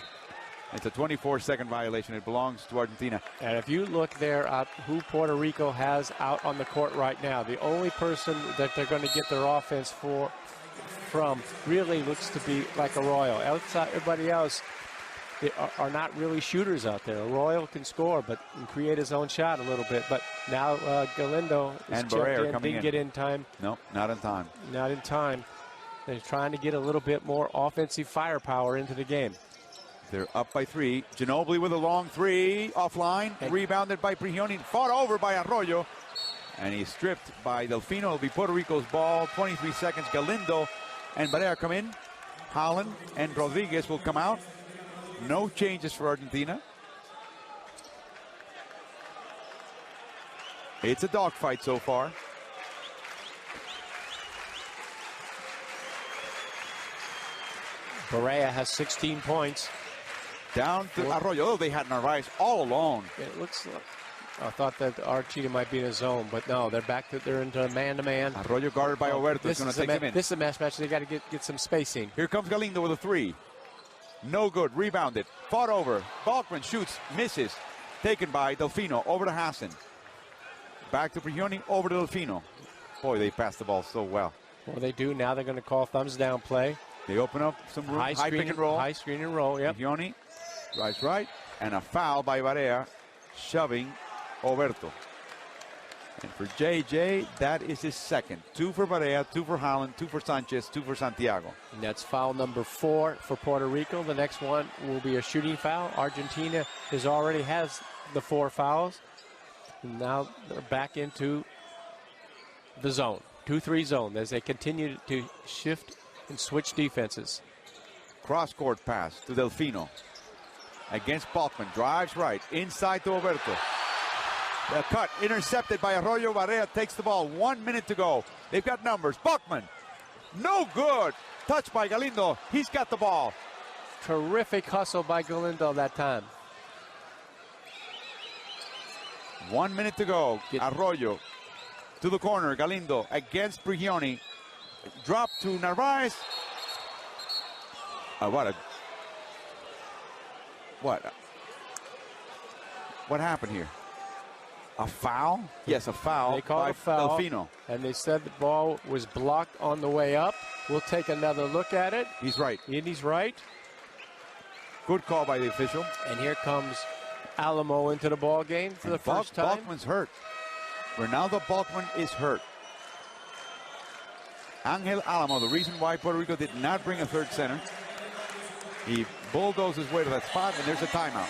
It's a 24-second violation. It belongs to Argentina. And if you look there at who Puerto Rico has out on the court right now, the only person that they're going to get their offense from really looks to be like Arroyo. Outside, everybody else are not really shooters out there. Arroyo can score, but can create his own shot a little bit. But now Galindo and Barea didn't get in time. No, not in time. Not in time. They're trying to get a little bit more offensive firepower into the game. They're up by 3. Ginobili with a long 3 offline, rebounded by Prigioni, fought over by Arroyo, and he's stripped by Delfino. It'll be Puerto Rico's ball. 23 seconds. Galindo and Barea come in. Holland and Rodriguez will come out. No changes for Argentina. It's a dogfight so far. Barea has 16 points. Down to Arroyo. Oh, they had Narvaez all alone. It looks like, I thought that Argentina might be in a zone, but no, they're into man-to-man. Arroyo guarded by Oberto. Is going to take him in. This is a match. They got to get some spacing. Here comes Galindo with a 3. No good. Rebounded. Fought over. Balkman shoots. Misses. Taken by Delfino. Over to Hassan. back to Prigioni, over to Delfino. Boy, they pass the ball so well. Well, they do. Now they're going to call thumbs down play. They open up some room, high pick and roll. High screen and roll, yep. Prigioni drives right, and a foul by Barea, shoving Oberto. And for JJ, that is his second. 2 for Barea, 2 for Holland, 2 for Sanchez, 2 for Santiago. And that's foul number 4 for Puerto Rico. The next one will be a shooting foul. Argentina already has the 4 fouls. And now they're back into the zone, 2-3 zone, as they continue to shift and switch defenses. Cross-court pass to Delfino. Against Balkman, drives right, inside to Oberto. The cut, intercepted by Arroyo. Barea takes the ball, 1 minute to go. They've got numbers. Balkman, no good. Touched by Galindo, he's got the ball. Terrific hustle by Galindo that time. 1 minute to go. Arroyo to the corner. Galindo against Prigioni. Drop to Narvaez. What happened here? A foul? Yes, a foul. They called a foul. Delfino. And they said the ball was blocked on the way up. We'll take another look at it. He's right. And he's right. Good call by the official. And here comes Alamo into the ball game for the first time. Balkman's hurt. Ronaldo Balkman is hurt. Angel Alamo, the reason why Puerto Rico did not bring a third center. He bulldozed his way to that spot, and there's a timeout.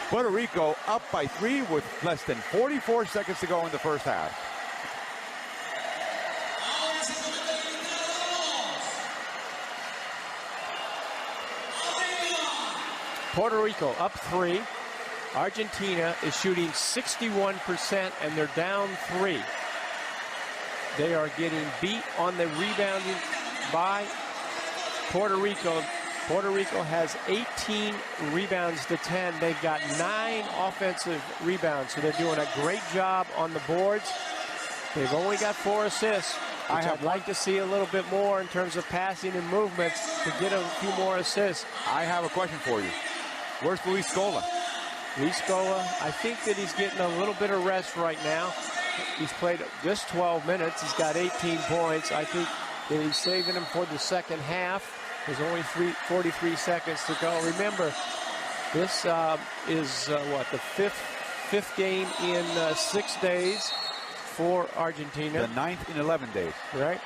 Puerto Rico up by 3 with less than 44 seconds to go in the first half. Puerto Rico up 3. Argentina is shooting 61%, and they're down 3. They are getting beat on the rebounding by Puerto Rico. Puerto Rico has 18 rebounds to 10. They've got 9 offensive rebounds, so they're doing a great job on the boards. They've only got 4 assists, which I'd like to see a little bit more in terms of passing and movement to get a few more assists. I have a question for you. Where's Luis Scola? Luis Scola, I think that he's getting a little bit of rest right now. He's played just 12 minutes. He's got 18 points. I think that he's saving them for the second half. There's only 43 seconds to go. Remember, this is the fifth game in 6 days for Argentina. The 9th in 11 days. Right.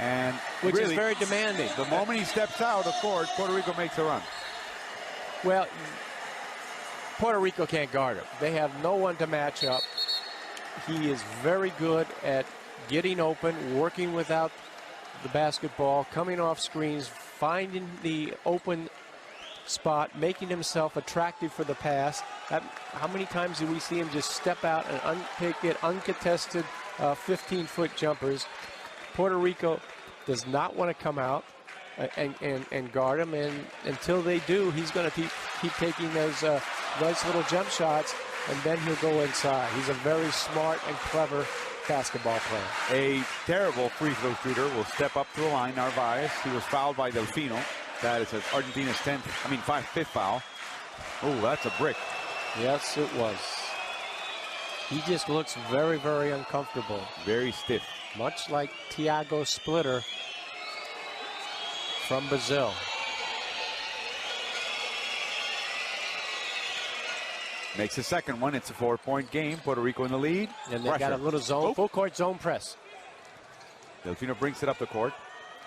And which really, is very demanding. The moment he steps out of court, Puerto Rico makes a run. Well, Puerto Rico can't guard him. They have no one to match up. He is very good at getting open, working without the basketball, coming off screens, finding the open spot, making himself attractive for the pass. How many times do we see him just step out and get uncontested 15-foot jumpers? Puerto Rico does not want to come out and guard him, and until they do, he's going to keep taking those nice little jump shots, and then he'll go inside. He's a very smart and clever basketball player. A terrible free throw shooter will step up to the line. Narvaez, he was fouled by Delfino. That is Argentina's 5th foul. Oh, that's a brick. Yes, it was. He just looks very, very uncomfortable. Very stiff. Much like Thiago Splitter from Brazil. Makes the second one. It's a 4-point game. Puerto Rico in the lead. And they got a little zone, full court zone press. Delfino brings it up the court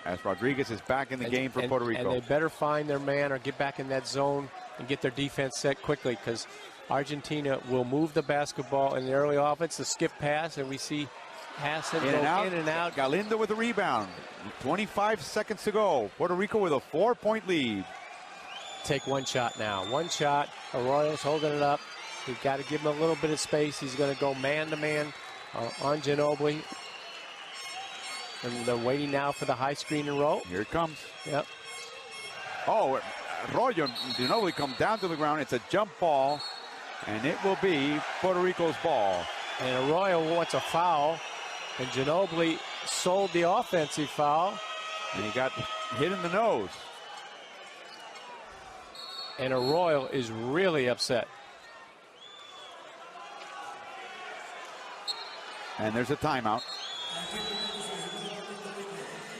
as Rodriguez is back in the game for Puerto Rico. And they better find their man or get back in that zone and get their defense set quickly, because Argentina will move the basketball in the early offense, the skip pass, and we see Hassan in and out. Galindo with the rebound. 25 seconds to go. Puerto Rico with a 4-point lead. Take one shot now. One shot. Arroyo's holding it up. You've got to give him a little bit of space. He's going to go man-to-man on Ginobili. And they're waiting now for the high screen and roll. Here it comes. Yep. Oh, Arroyo and Ginobili come down to the ground. It's a jump ball, and it will be Puerto Rico's ball. And Arroyo wants a foul, and Ginobili sold the offensive foul. And he got hit in the nose. And Arroyo is really upset. And there's a timeout.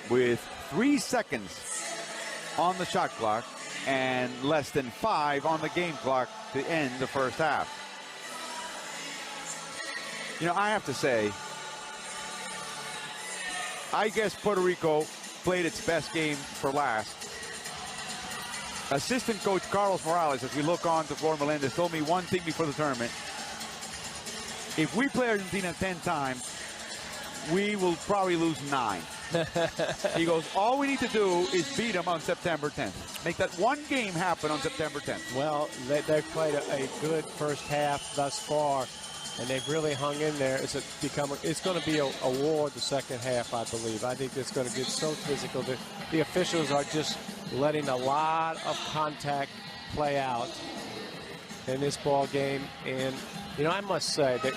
With 3 seconds on the shot clock and less than 5 on the game clock to end the first half. You know, I have to say, I guess Puerto Rico played its best game for last. Assistant coach Carlos Morales, as we look on to Flor Melendez, told me one thing before the tournament. If we play Argentina 10 times, we will probably lose 9. He goes, all we need to do is beat them on September 10th. Make that one game happen on September 10th. Well, they've played a good first half thus far, and they've really hung in there. It's going to be a war the second half, I believe. I think it's going to get so physical. The officials are just letting a lot of contact play out in this ball game. And, you know, I must say that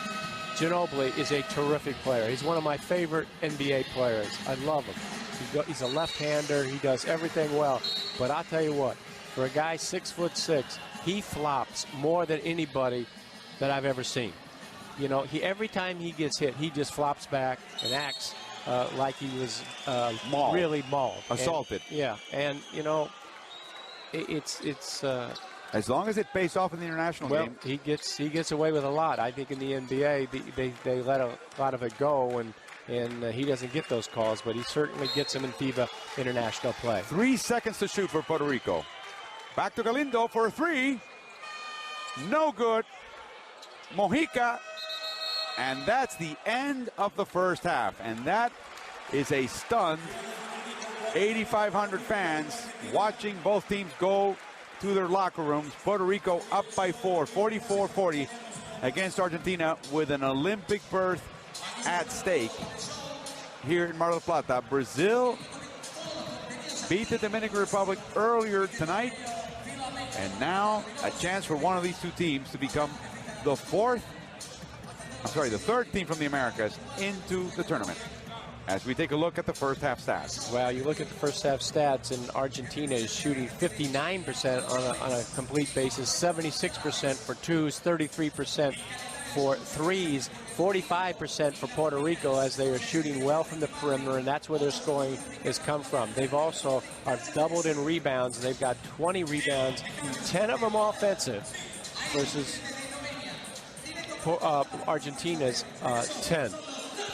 Ginobili is a terrific player. He's one of my favorite NBA players. I love him. He's a left-hander. He does everything well. But I'll tell you what, for a guy 6'6", he flops more than anybody that I've ever seen. You know, every time he gets hit, he just flops back and acts like he was really mauled. Assaulted. And you know, it's as long as it pays off in the international game. He gets away with a lot. I think in the NBA, they let a lot of it go, and he doesn't get those calls, but he certainly gets them in FIBA international play. 3 seconds to shoot for Puerto Rico. Back to Galindo for a 3. No good. Mojica. And that's the end of the first half. And that is a stunned 8,500 fans watching both teams go to their locker rooms. Puerto Rico up by 4, 44-40 against Argentina with an Olympic berth at stake here in Mar del Plata. Brazil beat the Dominican Republic earlier tonight. And now a chance for one of these two teams to become the third team from the Americas into the tournament. As we take a look at the first half stats. Well, you look at the first half stats, and Argentina is shooting 59% on a complete basis, 76% for twos, 33% for threes, 45% for Puerto Rico, as they are shooting well from the perimeter, and that's where their scoring has come from. They've also doubled in rebounds. They've got 20 rebounds, 10 of them offensive, versus Argentina's 10.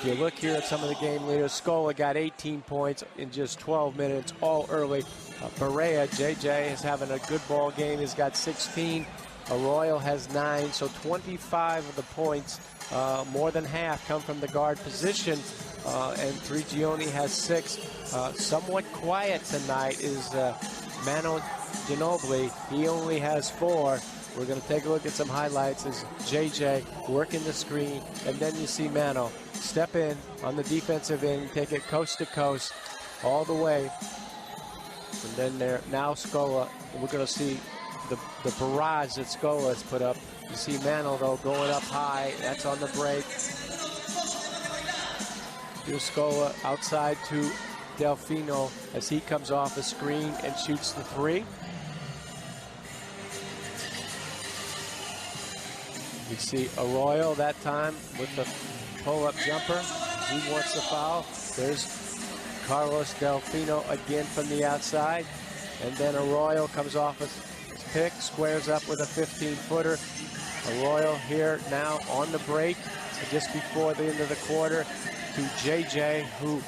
If you look here at some of the game leaders, Scola got 18 points in just 12 minutes, all early. Barea, JJ, is having a good ball game. He's got 16. Arroyo has 9, so 25 of the points, more than half, come from the guard position. And Prigioni has 6. Somewhat quiet tonight is Mano Ginobili. He only has 4. We're going to take a look at some highlights as JJ working the screen, and then you see Mano step in on the defensive end, take it coast to coast all the way. And then there, now Scola, we're going to see the barrage that Scola has put up. You see Mano, though, going up high. That's on the break. Here's Scola outside to Delfino as he comes off the screen and shoots the 3. You see Arroyo that time with the pull-up jumper. He wants the foul. There's Carlos Delfino again from the outside. And then Arroyo comes off his pick, squares up with a 15-footer. Arroyo here now on the break, just before the end of the quarter, to JJ, who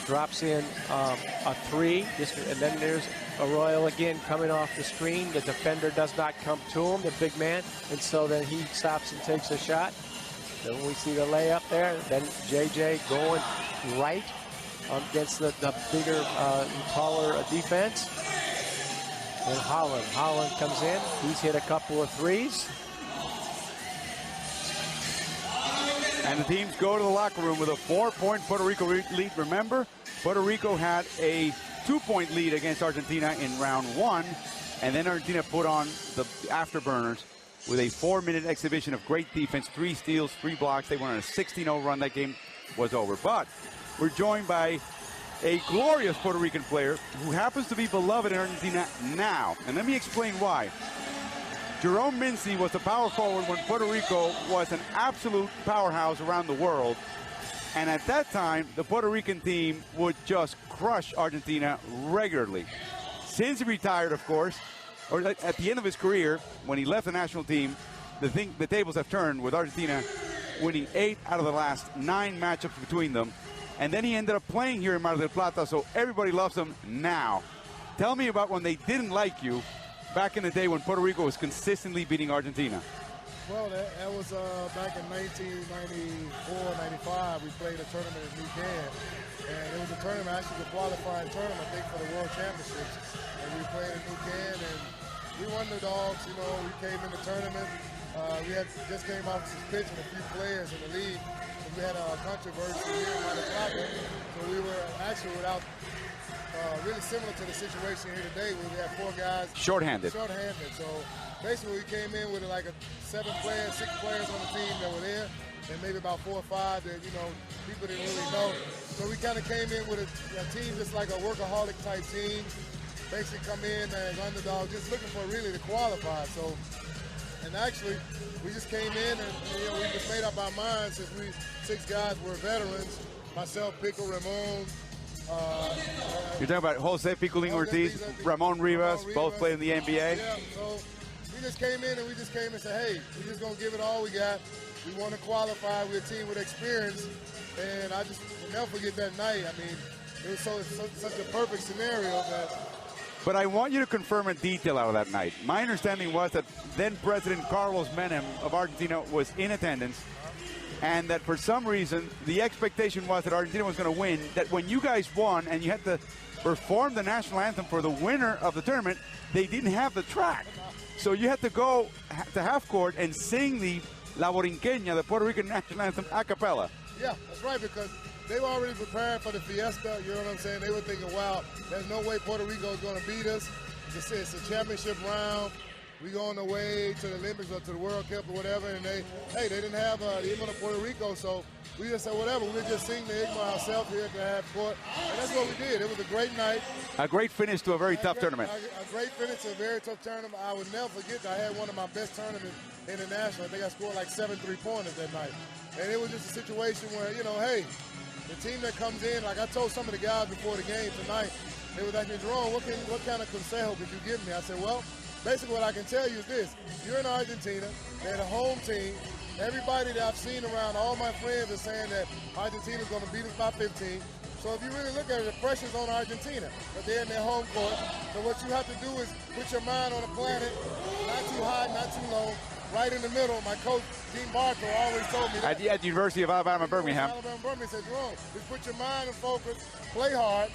drops in a 3. And then there's Arroyo again coming off the screen. The defender does not come to him, the big man, and so then he stops and takes a shot. Then we see the layup there. Then JJ going right against the bigger, taller defense. And Holland comes in. He's hit a couple of 3s. And the teams go to the locker room with a 4-point Puerto Rico lead. Remember, Puerto Rico had a 2-point lead against Argentina in round 1, and then Argentina put on the afterburners with a 4-minute exhibition of great defense, 3 steals, 3 blocks. They went on a 16-0 run. That game was over. But we're joined by a glorious Puerto Rican player who happens to be beloved in Argentina now. And let me explain why. Jerome Mincy was the power forward when Puerto Rico was an absolute powerhouse around the world. And at that time, the Puerto Rican team would just crush Argentina regularly. Since he retired, of course, or at the end of his career, when he left the national team, the tables have turned with Argentina winning 8 out of the last 9 matchups between them. And then he ended up playing here in Mar del Plata, so everybody loves him now. Tell me about when they didn't like you back in the day when Puerto Rico was consistently beating Argentina. Well, that was back in 1994, 95. We played a tournament in New Can. And it was a tournament, actually a qualifying tournament, I think, for the World Championships. And we played in New Can, and we won the dogs. You know, we came in the tournament. We had just came out suspension a few players in the league. So we had a controversy here in Mar del Plata. So we were actually without, really similar to the situation here today, where we had 4 guys. Shorthanded. So basically we came in with like 6 players on the team that were there, and maybe about 4 or 5 that, you know, people didn't really know. So we kind of came in with a team just like a workaholic type team. Basically come in as underdog, just looking for really to qualify. So, and actually, we just came in and you know, we just made up our minds since we 6 guys were veterans. Myself, Pico, Ramon. You're talking about Jose Picolín Ortiz, Ramon Rivas, both played in the NBA. Yeah, so we just came in and said, hey, we're just going to give it all we got. We want to qualify. We're a team with experience. And I just will never forget that night. I mean, it was such a perfect scenario that. But I want you to confirm a detail out of that night. My understanding was that then President Carlos Menem of Argentina was in attendance, and that for some reason the expectation was that Argentina was going to win, that when you guys won and you had to perform the national anthem for the winner of the tournament, they didn't have the track. So you had to go to half court and sing the La Borinqueña, the Puerto Rican national anthem, a cappella. Yeah, that's right, because they were already preparing for the fiesta, you know what I'm saying? They were thinking, wow, there's no way Puerto Rico is going to beat us. It's a championship round. We go on the way to the Olympics or to the World Cup or whatever, and they didn't have the hymn of Puerto Rico, so we just said, whatever, we'll just sing the hymn ourselves here at the half court, and that's what we did. It was a great night. A great finish to a very tough tournament. A great finish to a very tough tournament. I would never forget that I had one of my best tournaments international. I think I scored like 7 3-pointers that night. And it was just a situation where, you know, hey, the team that comes in, like I told some of the guys before the game tonight, they were like, Jerome, what kind of consejo could you give me? I said, well, basically what I can tell you is this. You're in Argentina. They're the home team. Everybody that I've seen around, all my friends are saying that Argentina's going to beat us by 15. So if you really look at it, the pressure's on Argentina, but they're in their home court. So what you have to do is put your mind on the planet, not too high, not too low, right in the middle. My coach, Dean Barker, always told me that. At the University of Alabama, Birmingham. Said, Jerome, just put your mind in focus, play hard.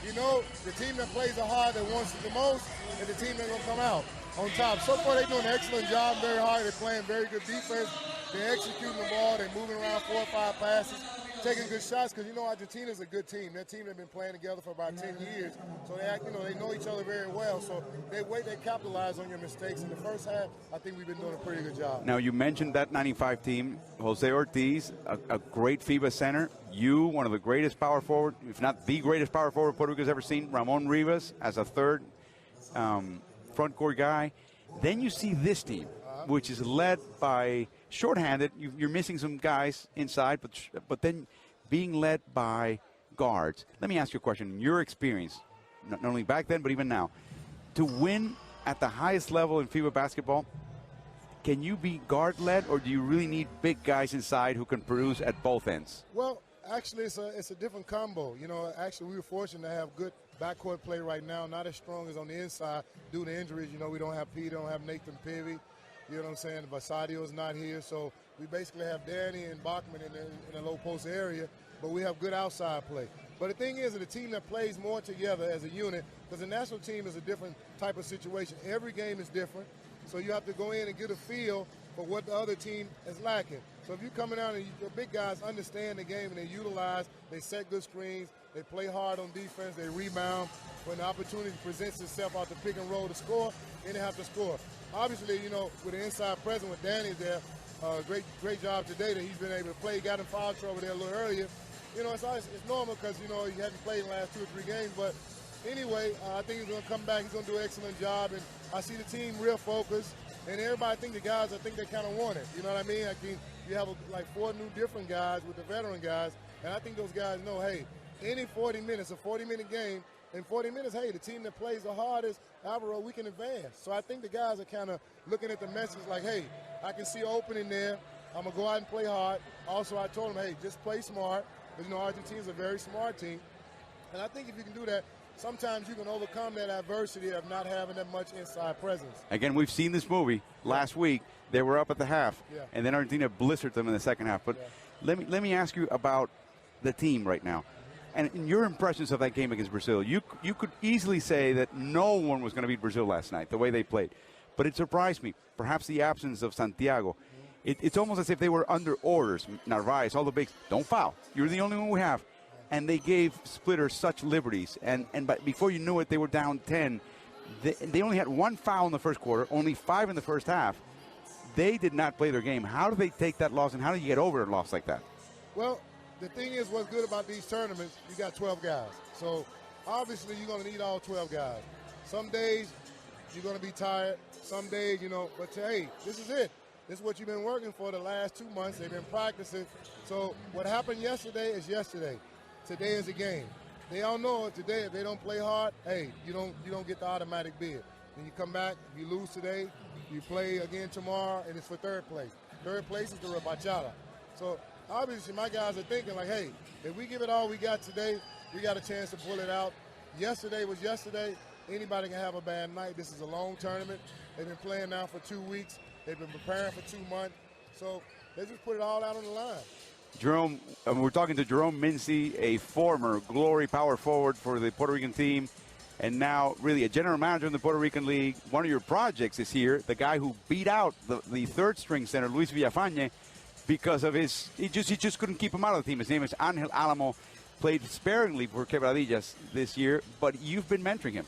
You know, the team that plays the hard, that wants it the most, and the team that's going to come out on top. So far, they're doing an excellent job, very hard. They're playing very good defense. They're executing the ball. They're moving around 4 or 5 passes, taking good shots, because, you know, Argentina's a good team. That team has been playing together for about 10 years. So they act, you know, they know each other very well. So they capitalize on your mistakes. In the first half, I think we've been doing a pretty good job. Now, you mentioned that 95 team, Jose Ortiz, a great FIBA center. You, one of the greatest power forward, if not the greatest power forward Puerto Rico's ever seen. Ramon Rivas as a third front court guy. Then you see this team, which is led by shorthanded. You're missing some guys inside, but then being led by guards. Let me ask you a question. In your experience, not only back then, but even now, to win at the highest level in FIBA basketball, can you be guard-led, or do you really need big guys inside who can produce at both ends? Well, actually, it's a different combo. You know, actually, we were fortunate to have good backcourt play right now, not as strong as on the inside due to injuries. You know, we don't have Peter, don't have Nathan Pivy. You know what I'm saying? Vasadio's not here, so we basically have Danny and Balkman in the low post area, but we have good outside play. But the thing is, the team that plays more together as a unit, because the national team is a different type of situation. Every game is different, so you have to go in and get a feel for what the other team is lacking. So if you're coming out and your big guys understand the game and they utilize, they set good screens, they play hard on defense, they rebound. When the opportunity presents itself out the pick and roll to score, then they have to score. Obviously, you know, with the inside presence with Danny there, great job today that he's been able to play. He got in foul trouble there a little earlier. You know, it's normal because, you know, he hadn't played in the last 2 or 3 games. But anyway, I think he's going to come back. He's going to do an excellent job. And I see the team real focused. And everybody, the guys, I think they kind of want it. You know what I mean? you have like 4 new different guys with the veteran guys, and I think those guys know, hey, any 40 minutes, a 40-minute game, in 40 minutes, hey, the team that plays the hardest, Arroyo, we can advance. So I think the guys are kind of looking at the message like, hey, I can see an opening there. I'm going to go out and play hard. Also, I told them, hey, just play smart. Because, Argentina's a very smart team. And I think if you can do that, sometimes you can overcome that adversity of not having that much inside presence. Again, we've seen this movie last week. They were up at the half, and then Argentina blistered them in the second half. But let me ask you about the team right now. And in your impressions of that game against Brazil, you could easily say that no one was going to beat Brazil last night, the way they played. But it surprised me, perhaps the absence of Santiago. It's almost as if they were under orders. Narvaez, all the bigs, don't foul. You're the only one we have. And they gave Splitter such liberties. And before you knew it, they were down 10. They only had 1 foul in the first quarter, only 5 in the first half. They did not play their game. How do they take that loss, and how do you get over a loss like that? Well, the thing is, what's good about these tournaments, you got 12 guys. So, obviously, you're going to need all 12 guys. Some days, you're going to be tired. Some days, but hey, this is it. This is what you've been working for the last 2 months. They've been practicing. So, what happened yesterday is yesterday. Today is a game. They all know it today. If they don't play hard, hey, you don't get the automatic bid. Then you come back, if you lose today, you play again tomorrow, and it's for third place. Third place is the rebachada. So, obviously, my guys are thinking like, hey, if we give it all we got today, we got a chance to pull it out. Yesterday was yesterday. Anybody can have a bad night. This is a long tournament. They've been playing now for 2 weeks. They've been preparing for 2 months. So they just put it all out on the line. Jerome, we're talking to Jerome Mincy, a former glory power forward for the Puerto Rican team, and now really a general manager in the Puerto Rican League. One of your projects is here, the guy who beat out the third-string center, Luis Villafañe, because of he just couldn't keep him out of the team. His name is Angel Alamo, played sparingly for Quebradillas this year, but you've been mentoring him.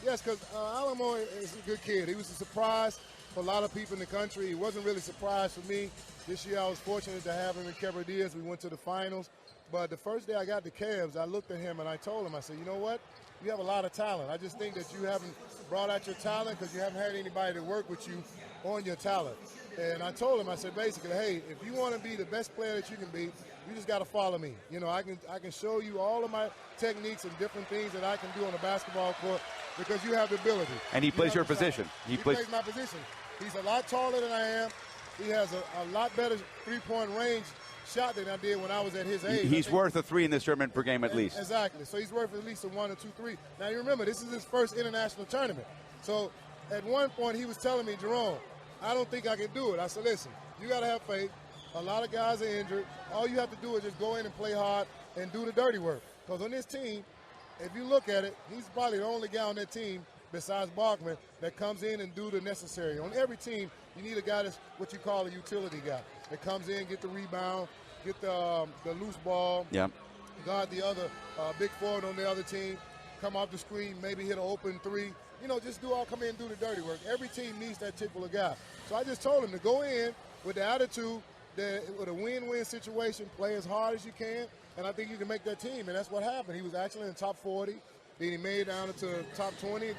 Yes, because Alamo is a good kid. He was a surprise for a lot of people in the country. He wasn't really a surprise for me. This year I was fortunate to have him in Quebradillas. We went to the finals. But the first day I got the Cavs, I looked at him and I told him, I said, you know what? You have a lot of talent. I just think that you haven't brought out your talent because you haven't had anybody to work with you on your talent. And I told him, I said, basically, hey, if you want to be the best player that you can be, you just got to follow me. I can show you all of my techniques and different things that I can do on the basketball court because you have the ability. And he plays your position. He plays my position. He's a lot taller than I am. He has a lot better three-point range shot than I did when I was at his age. He's worth a 3 in this tournament per game at least. Exactly. So he's worth at least a 1 or 2, 3. Now, you remember, this is his first international tournament. So at one point, he was telling me, Jerome, I don't think I can do it. I said, listen, you got to have faith. A lot of guys are injured. All you have to do is just go in and play hard and do the dirty work. Because on this team, if you look at it, he's probably the only guy on that team besides Balkman that comes in and do the necessary. On every team, you need a guy that's what you call a utility guy that comes in, get the rebound, get the loose ball, guard the other big forward on the other team, come off the screen, maybe hit an open 3. Just come in and do the dirty work. Every team needs that type of guy. So I just told him to go in with the attitude that with a win-win situation, play as hard as you can, and I think you can make that team. And that's what happened. He was actually in the top 40. Then he made it down into the top 20.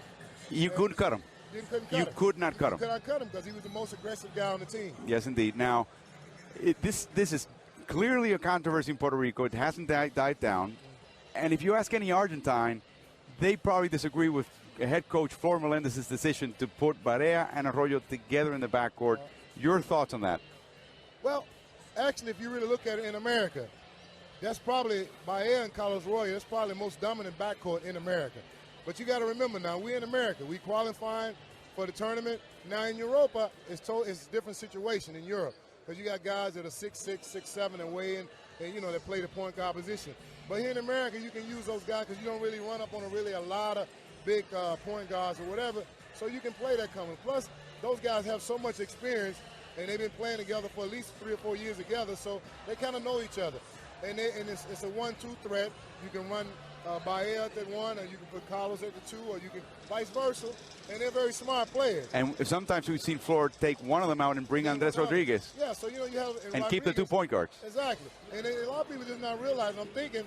You couldn't cut him. You could not cut him. You could not cut him because he was the most aggressive guy on the team. Yes, indeed. Now, this is clearly a controversy in Puerto Rico. It hasn't died down. And if you ask any Argentine, they probably disagree with head coach Flor Melendez's decision to put Barea and Arroyo together in the backcourt. Your thoughts on that? Well, actually, if you really look at it in America, that's probably Barea and Carlos Arroyo. That's probably the most dominant backcourt in America. But you got to remember now, we're in America. We qualifying for the tournament. Now in Europa, it's a different situation in Europe because you got guys that are 6'6", 6'7", and weigh in, and they play the point guard position. But here in America, you can use those guys because you don't really run up on a lot of big point guards or whatever, so you can play that coming. Plus, those guys have so much experience, and they've been playing together for at least 3 or 4 years together, so they kind of know each other. And it's a 1-2 threat. You can run Barea at that 1, or you can put Carlos at the 2, or you can vice versa. And they're very smart players. And sometimes we've seen Flor take one of them out and bring Andres Rodriguez. Yeah, so you have and keep the 2 point guards. Exactly. And a lot of people just not realizing. I'm thinking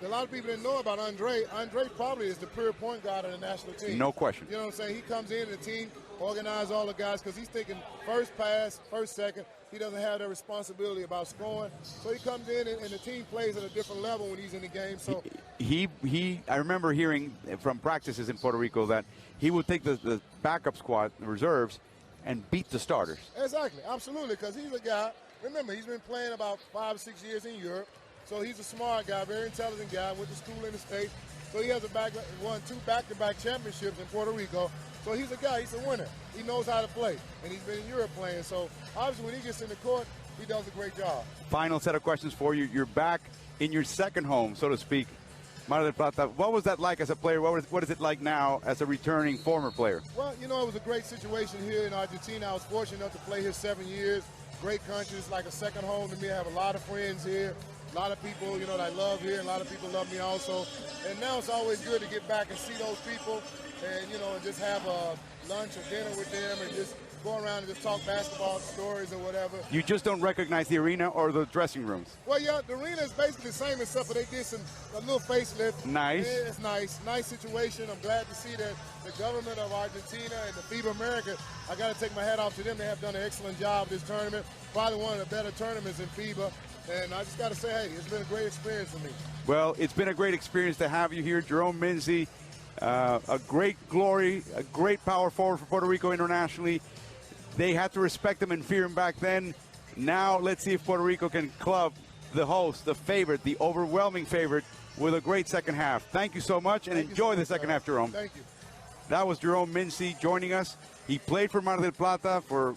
a lot of people didn't know about Andre. Andre probably is the pure point guard of the national team. No question. You know what I'm saying? He comes in and the team organize all the guys because he's thinking first pass, first second. he doesn't have that responsibility about scoring. So he comes in and the team plays at a different level when he's in the game. So I remember hearing from practices in Puerto Rico that he would take the backup squad, the reserves, and beat the starters. Exactly, absolutely, because he's a guy, remember, he's been playing about 5 or 6 years in Europe, so he's a smart guy, very intelligent guy, went to school in the States, so he has won 2 back-to-back championships in Puerto Rico, so he's a guy, he's a winner. He knows how to play, and he's been in Europe playing, so obviously when he gets in the court, he does a great job. Final set of questions for you. You're back in your second home, so to speak, Mar del Plata. What was that like as a player? What is it like now as a returning former player? Well, you know, it was a great situation here in Argentina. I was fortunate enough to play here 7 years. Great country. It's like a second home to me. I have a lot of friends here, a lot of people, you know, that I love here, and a lot of people love me also. And now it's always good to get back and see those people and, you know, and just have a lunch or dinner with them and just go around and just talk basketball stories or whatever. You just don't recognize the arena or the dressing rooms? Well, yeah, the arena is basically the same except for they did a little facelift. Nice. Yeah, it's nice. Nice situation. I'm glad to see that the government of Argentina and the FIBA America, I got to take my hat off to them. They have done an excellent job this tournament. Probably one of the better tournaments in FIBA. And I just got to say, hey, it's been a great experience for me. Well, it's been a great experience to have you here, Jerome Mincy. A great glory, a great power forward for Puerto Rico internationally. They had to respect him and fear him back then. Now let's see if Puerto Rico can club the host, the favorite, the overwhelming favorite, with a great second half. Thank you so much, and enjoy the second half, Jerome. Thank you. That was Jerome Mincy joining us. He played for Mar del Plata, for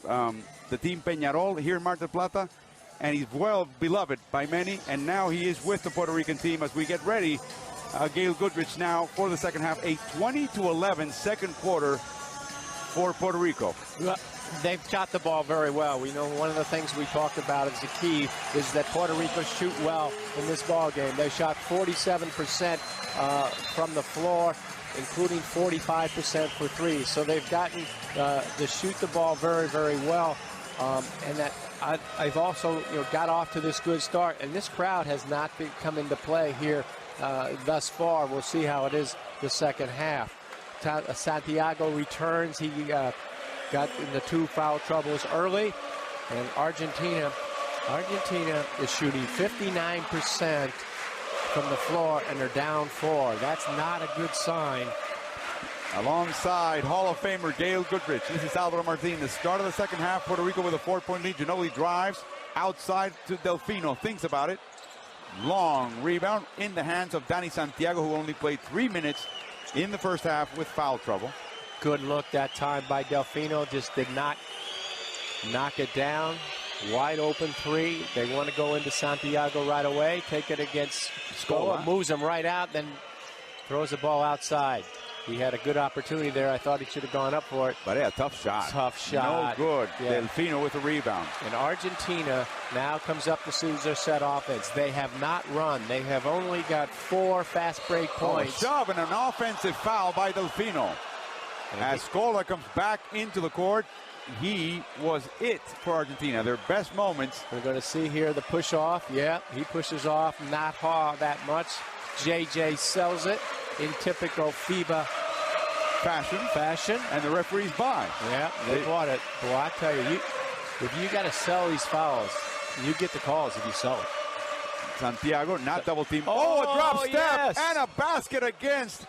the team Peñarol here in Mar del Plata, and he's well beloved by many, and now he is with the Puerto Rican team as we get ready. Gail Goodrich now for the second half, a 20-11 second quarter for Puerto Rico. Well, they've shot the ball very well. We know one of the things we talked about as a key is that Puerto Rico shoot well in this ball game. They shot 47% from the floor, including 45% for threes. So they've gotten to shoot the ball very, very well. And that I've also got off to this good start. And this crowd has not come into play here thus far. We'll see how it is the second half. Santiago returns. He got in the 2 foul troubles early, and Argentina is shooting 59% from the floor, and they're down 4. That's not a good sign. Alongside Hall of Famer Gail Goodrich, this is Alvaro Martin. The start of the second half, Puerto Rico with a 4-point lead. Ginobili drives outside to Delfino, thinks about it. Long rebound in the hands of Danny Santiago, who only played 3 minutes in the first half with foul trouble. Good look that time by Delfino, just did not knock it down. Wide open 3. They want to go into Santiago right away, take it against Scola, moves him right out, then throws the ball outside. He had a good opportunity there. I thought he should have gone up for it. But yeah, tough shot. Tough shot. No good. Yeah. Delfino with a rebound. And Argentina now comes up to see their set offense. They have not run. They have only got 4 fast break points. A shove and an offensive foul by Delfino. As Scola comes back into the court, he was it for Argentina. Their best moments. We're going to see here the push off. Yeah, he pushes off, not hard that much. JJ sells it in typical FIBA fashion. And the referees buy. Yeah, they bought it. Boy, I tell you, if you got to sell these fouls, you get the calls if you sell it. Santiago not double team. Oh, a drop step yes. And a basket against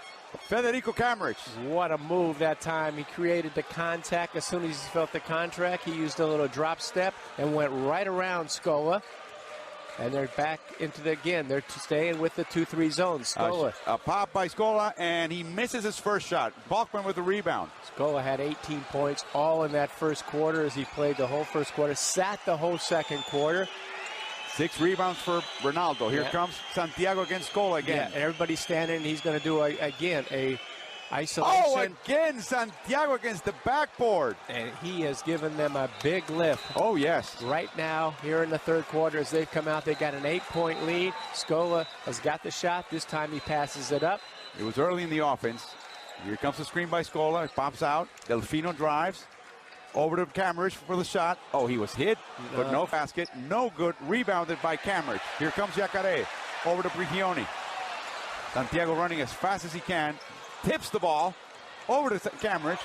Federico Camerich. What a move that time. He created the contact. As soon as he felt the contract, he used a little drop step and went right around Scola. And they're back into they're staying with the 2-3 zone. Scola. A pop by Scola, and he misses his first shot. Balkman with the rebound. Scola had 18 points all in that first quarter as he played the whole first quarter, sat the whole second quarter. 6 rebounds for Ronaldo. Here comes Santiago against Scola again. Yeah, everybody's standing. He's going to do, again, a isolation. Oh, again, Santiago against the backboard. And he has given them a big lift. Oh, yes. Right now, here in the third quarter, as they've come out, they got an 8-point lead. Scola has got the shot. This time he passes it up. It was early in the offense. Here comes the screen by Scola. It pops out. Delfino drives. Over to Camerich for the shot. Oh, he was hit, but no basket. No good. Rebounded by Camerich. Here comes Jacare. Over to Prigioni. Santiago running as fast as he can. Tips the ball over to Camerich.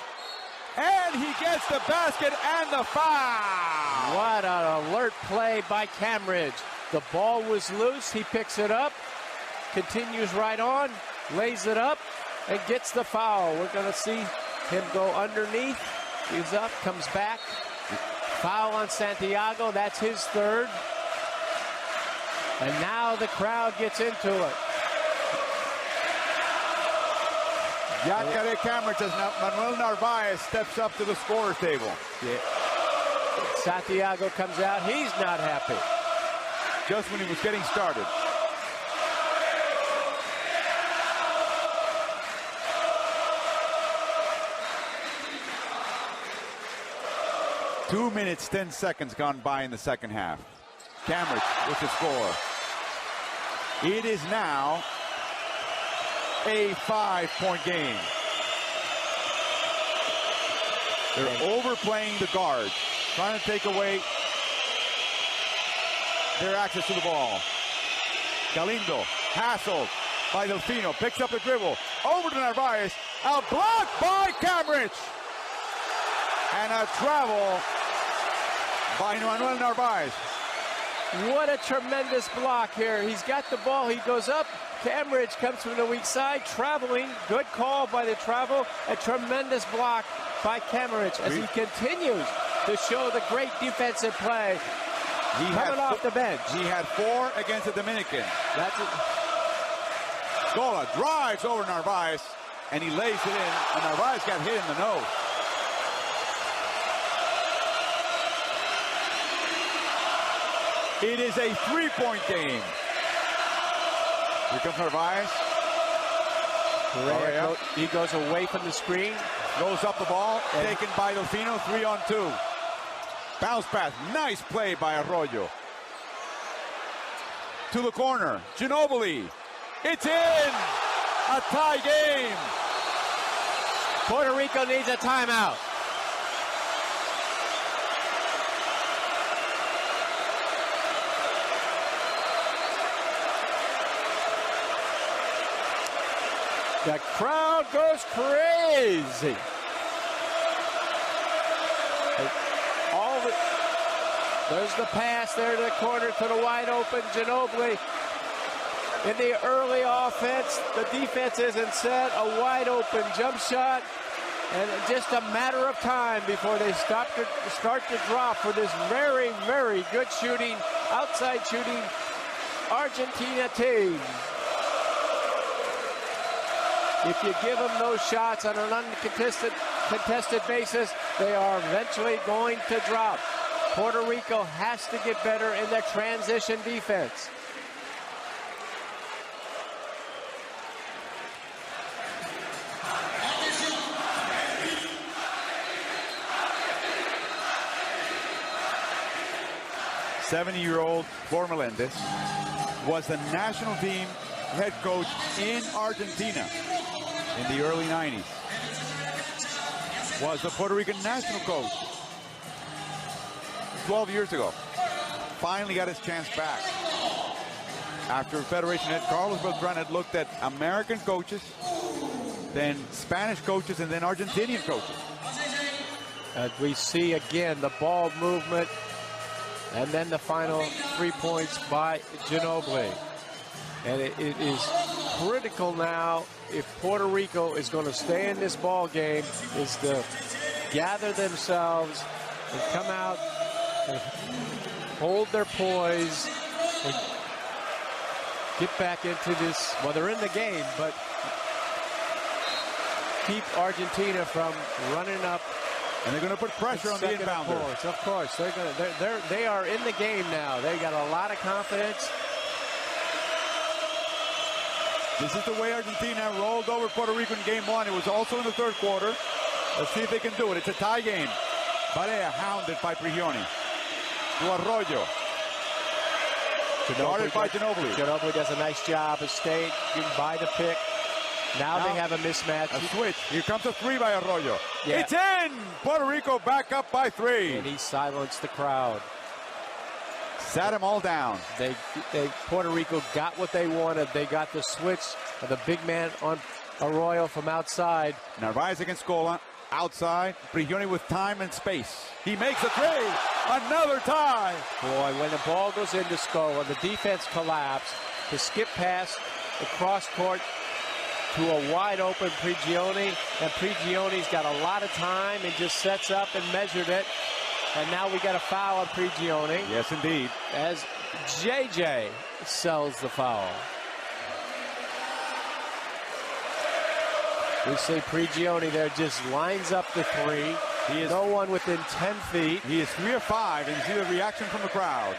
And he gets the basket and the foul. What an alert play by Camridge. The ball was loose. He picks it up, continues right on, lays it up, and gets the foul. We're going to see him go underneath. He's up, comes back. Foul on Santiago. That's his third. And now the crowd gets into it. Jacare Camridge as Manuel Narvaez steps up to the scorer's table. Yeah. Santiago comes out. He's not happy. Just when he was getting started. Two minutes, 10 seconds gone by in the second half. Camridge with the score. It is now a 5-point game. They're overplaying the guards, trying to take away their access to the ball. Galindo, hassled by Delfino, picks up the dribble, over to Narvaez, a block by Camridge, and a travel by Manuel Narvaez. What a tremendous block here. He's got the ball, he goes up, Camridge comes from the weak side, traveling, good call by the travel, a tremendous block by Camridge as he continues to show the great defensive play. Coming off the bench. He had 4 against the Dominican. That's it. Scola drives over Narvaez, and he lays it in, and Narvaez got hit in the nose. It is a 3-point game. Here comes Narvaez. Barea, he goes away from the screen. Goes up the ball, taken by Delfino, 3-on-2. Bounce pass, nice play by Arroyo. To the corner, Ginobili. It's in! A tie game! Puerto Rico needs a timeout. The crowd goes crazy. There's the pass there to the corner to the wide open Ginobili. In the early offense, the defense isn't set. A wide open jump shot. And just a matter of time before they start to drop for this very, very good shooting, outside shooting Argentina team. If you give them those shots on an contested basis, they are eventually going to drop. Puerto Rico has to get better in their transition defense. '70-year-old Flor Melendez was the national team head coach in Argentina in the early 90s. Was the Puerto Rican national coach 12 years ago. Finally got his chance back. After Federation head Carlos Beltran had looked at American coaches, then Spanish coaches, and then Argentinian coaches. And we see again the ball movement, and then the final 3 points by Ginobili. And it is critical now, if Puerto Rico is going to stay in this ball game, is to gather themselves and come out and hold their poise and get back into this. Well, they're in the game, but keep Argentina from running up. And they're going to put pressure on the inbounder. Of course, they are in the game now. They got a lot of confidence. This is the way Argentina rolled over Puerto Rico in game 1. It was also in the third quarter. Let's see if they can do it. It's a tie game. Barea hounded by Prigioni. To Arroyo. Guarded by Ginobili. Ginobili does a nice job of staying by the pick. Now they have a mismatch. A switch. Here comes a 3 by Arroyo. Yeah. It's in! Puerto Rico back up by 3. And he silenced the crowd. Sat them all down. Puerto Rico got what they wanted. They got the switch of the big man on Arroyo from outside. Narvaez against Scola. Outside, Prigioni with time and space. He makes a three. Another tie. Boy, when the ball goes into Scola, the defense collapsed. The skip pass across court to a wide open Prigioni, and Prigioni's got a lot of time and just sets up and measured it. And now we got a foul on Prigioni. Yes, indeed. As JJ sells the foul. We see Prigioni there just lines up the three. He is no one within 10 feet. He is 3 of 5, and you see the reaction from the crowd.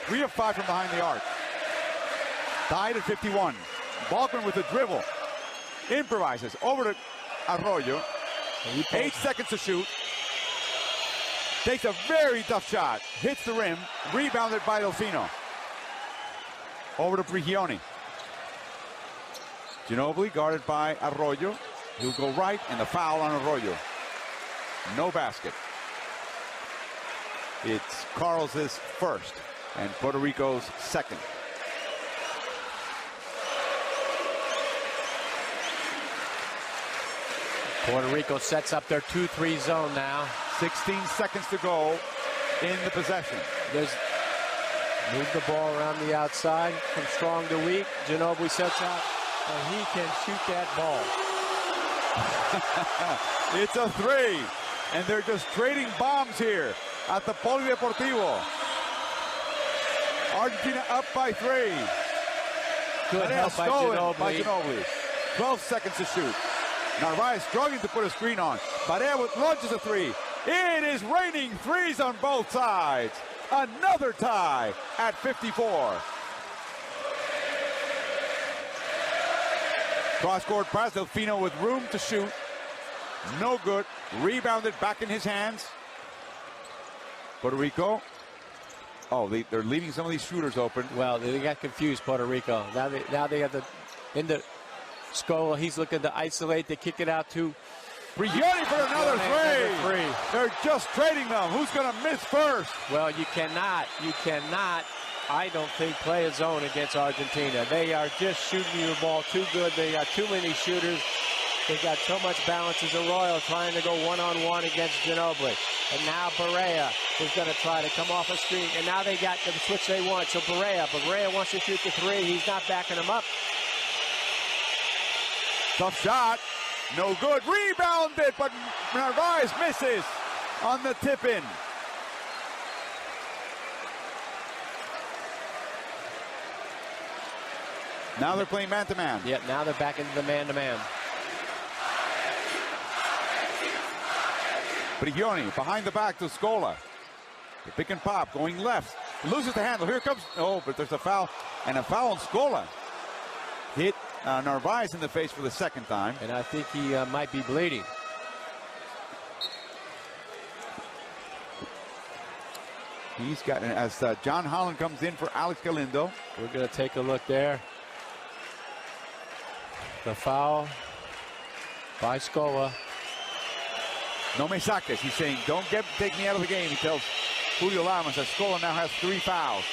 3 of 5 from behind the arc. Tied at 51. Balkman with a dribble. Improvises over to Arroyo. 8 seconds to shoot. Takes a very tough shot. Hits the rim. Rebounded by Delfino. Over to Prigioni. Ginobili guarded by Arroyo. He'll go right, and the foul on Arroyo. No basket. It's Carl's first and Puerto Rico's second. Puerto Rico sets up their 2-3 zone now. 16 seconds to go in the possession. Move the ball around the outside from strong to weak. Ginobili sets out, and he can shoot that ball. It's a 3, and they're just trading bombs here at the Polideportivo. Argentina up by 3. Good help by Ginobili. 12 seconds to shoot. Narvaez struggling to put a screen on. Barea launches a 3. It is raining threes on both sides. Another tie at 54. Cross-court pass, Delfino with room to shoot. No good. Rebounded back in his hands. Puerto Rico. Oh, they're leaving some of these shooters open. Well, they got confused, Puerto Rico. Now they have into Scola. He's looking to isolate. They kick it out to Prigioni for another 3. They're just trading them. Who's going to miss first? Well, you cannot, I don't think, play a zone against Argentina. They are just shooting you the ball too good. They got too many shooters. They got so much balance as Arroyo trying to go one-on-one against Ginobili. And now Barea is going to try to come off a screen. And now they got the switch they want. So Barea wants to shoot the 3. He's not backing him up. Tough shot. No good. Rebounded, but Narvaez misses on the tip-in. Now they're playing man-to-man. Yeah, now they're back into the man-to-man. Prigioni behind the back to Scola. The pick and pop going left. Loses the handle. Here comes. Oh, but there's a foul. And a foul on Scola. Hit Narvaez in the face for the second time. And I think he might be bleeding. He's got, as John Holland comes in for Alex Galindo. We're going to take a look there. The foul by Scola. No me saques. He's saying, don't take me out of the game. He tells Julio Lamas that Scola now has 3 fouls.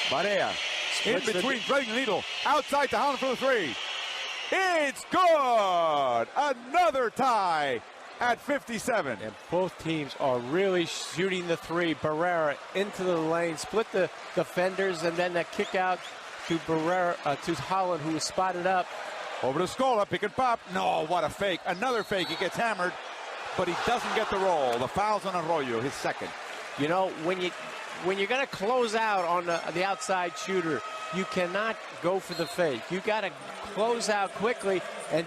Barea in between, threading the needle. Outside to Holland for the 3. It's good! Another tie at 57. And both teams are really shooting the 3. Barea into the lane, split the defenders, and then that kick out to to Holland, who was spotted up. Over to Scola, pick and pop. No, what a fake. Another fake. He gets hammered, but he doesn't get the roll. The foul's on Arroyo, his second. You know, when you're going to close out on the outside shooter, you cannot go for the fake. You got to close out quickly, and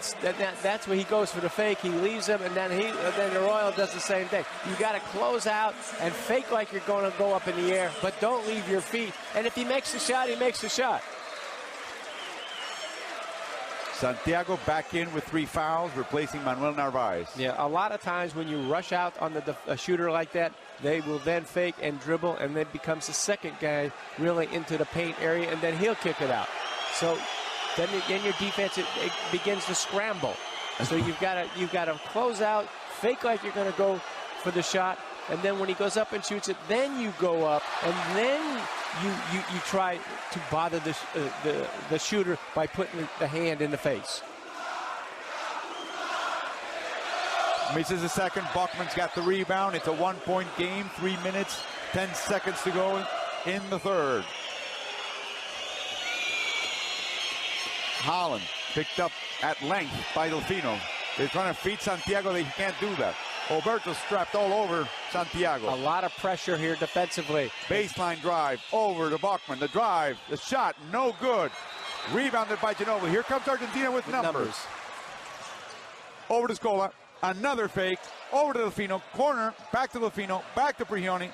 that's where he goes for the fake. He leaves him, and then Arroyo does the same thing. You got to close out and fake like you're going to go up in the air, but don't leave your feet. And if he makes the shot, he makes the shot. Santiago back in with 3 fouls, replacing Manuel Narvaez. Yeah, a lot of times when you rush out on a shooter like that, they will then fake and dribble, and then becomes the second guy really into the paint area, and then he'll kick it out. So then your defense it begins to scramble. So you've got to close out, fake like you're going to go for the shot, and then when he goes up and shoots it, then you go up, and then you try to bother the shooter by putting the hand in the face. Misses a second. Balkman's got the rebound. It's a 1-point game. 3 minutes, 10 seconds to go in the third. Holland picked up at length by Delfino. They're trying to feed Santiago. They can't do that. Alberto's strapped all over Santiago. A lot of pressure here defensively. Baseline drive over to Balkman. The drive, the shot, no good. Rebounded by Ginobili. Here comes Argentina with numbers. Over to Scola. Another fake. Over to Delfino. Corner. Back to Delfino. Back to Prigioni.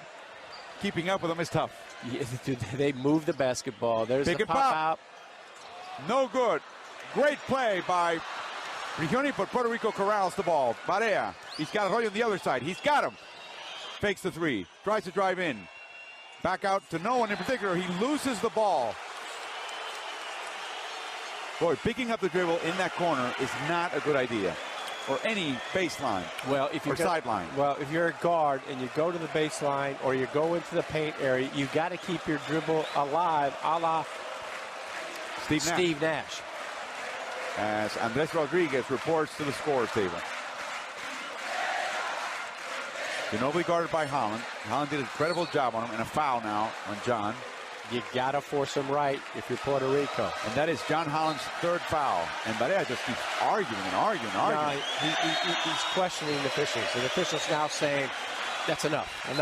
Keeping up with them is tough. Yeah, they move the basketball. There's Pick the and pop pop. out. No good. Great play by Prigioni, but Puerto Rico corrals the ball. Barea. He's got Arroyo on the other side. He's got him. Fakes the three. Tries to drive in. Back out to no one in particular. He loses the ball. Boy, picking up the dribble in that corner is not a good idea. Or any baseline. Well, if you sideline. Well, if you're a guard and you go to the baseline or you go into the paint area, you got to keep your dribble alive, a la Steve Nash. As Andres Rodriguez reports to the scorer's table. Ginobili guarded by Holland. Holland did an incredible job on him, and a foul now on John. You got to force him right if you're Puerto Rico. And that is John Holland's third foul. And Barea just keeps arguing and arguing and arguing. No, he's questioning the officials. And the officials now saying, that's enough. And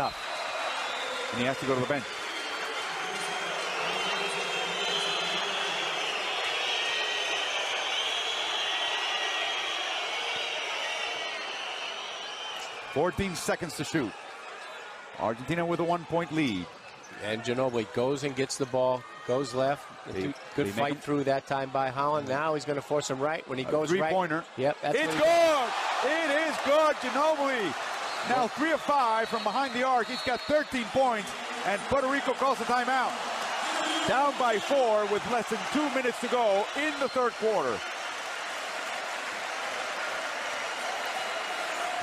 he has to go to the bench. .14 seconds to shoot. Argentina with a 1-point lead. And Ginobili goes and gets the ball, goes left. Good fight through that time by Holland. Now he's going to force him right when he goes right. Three-pointer. Yep. It's good. It is good. Ginobili now 3 of 5 from behind the arc. He's got 13 points, and Puerto Rico calls a timeout. Down by 4 with less than 2 minutes to go in the third quarter.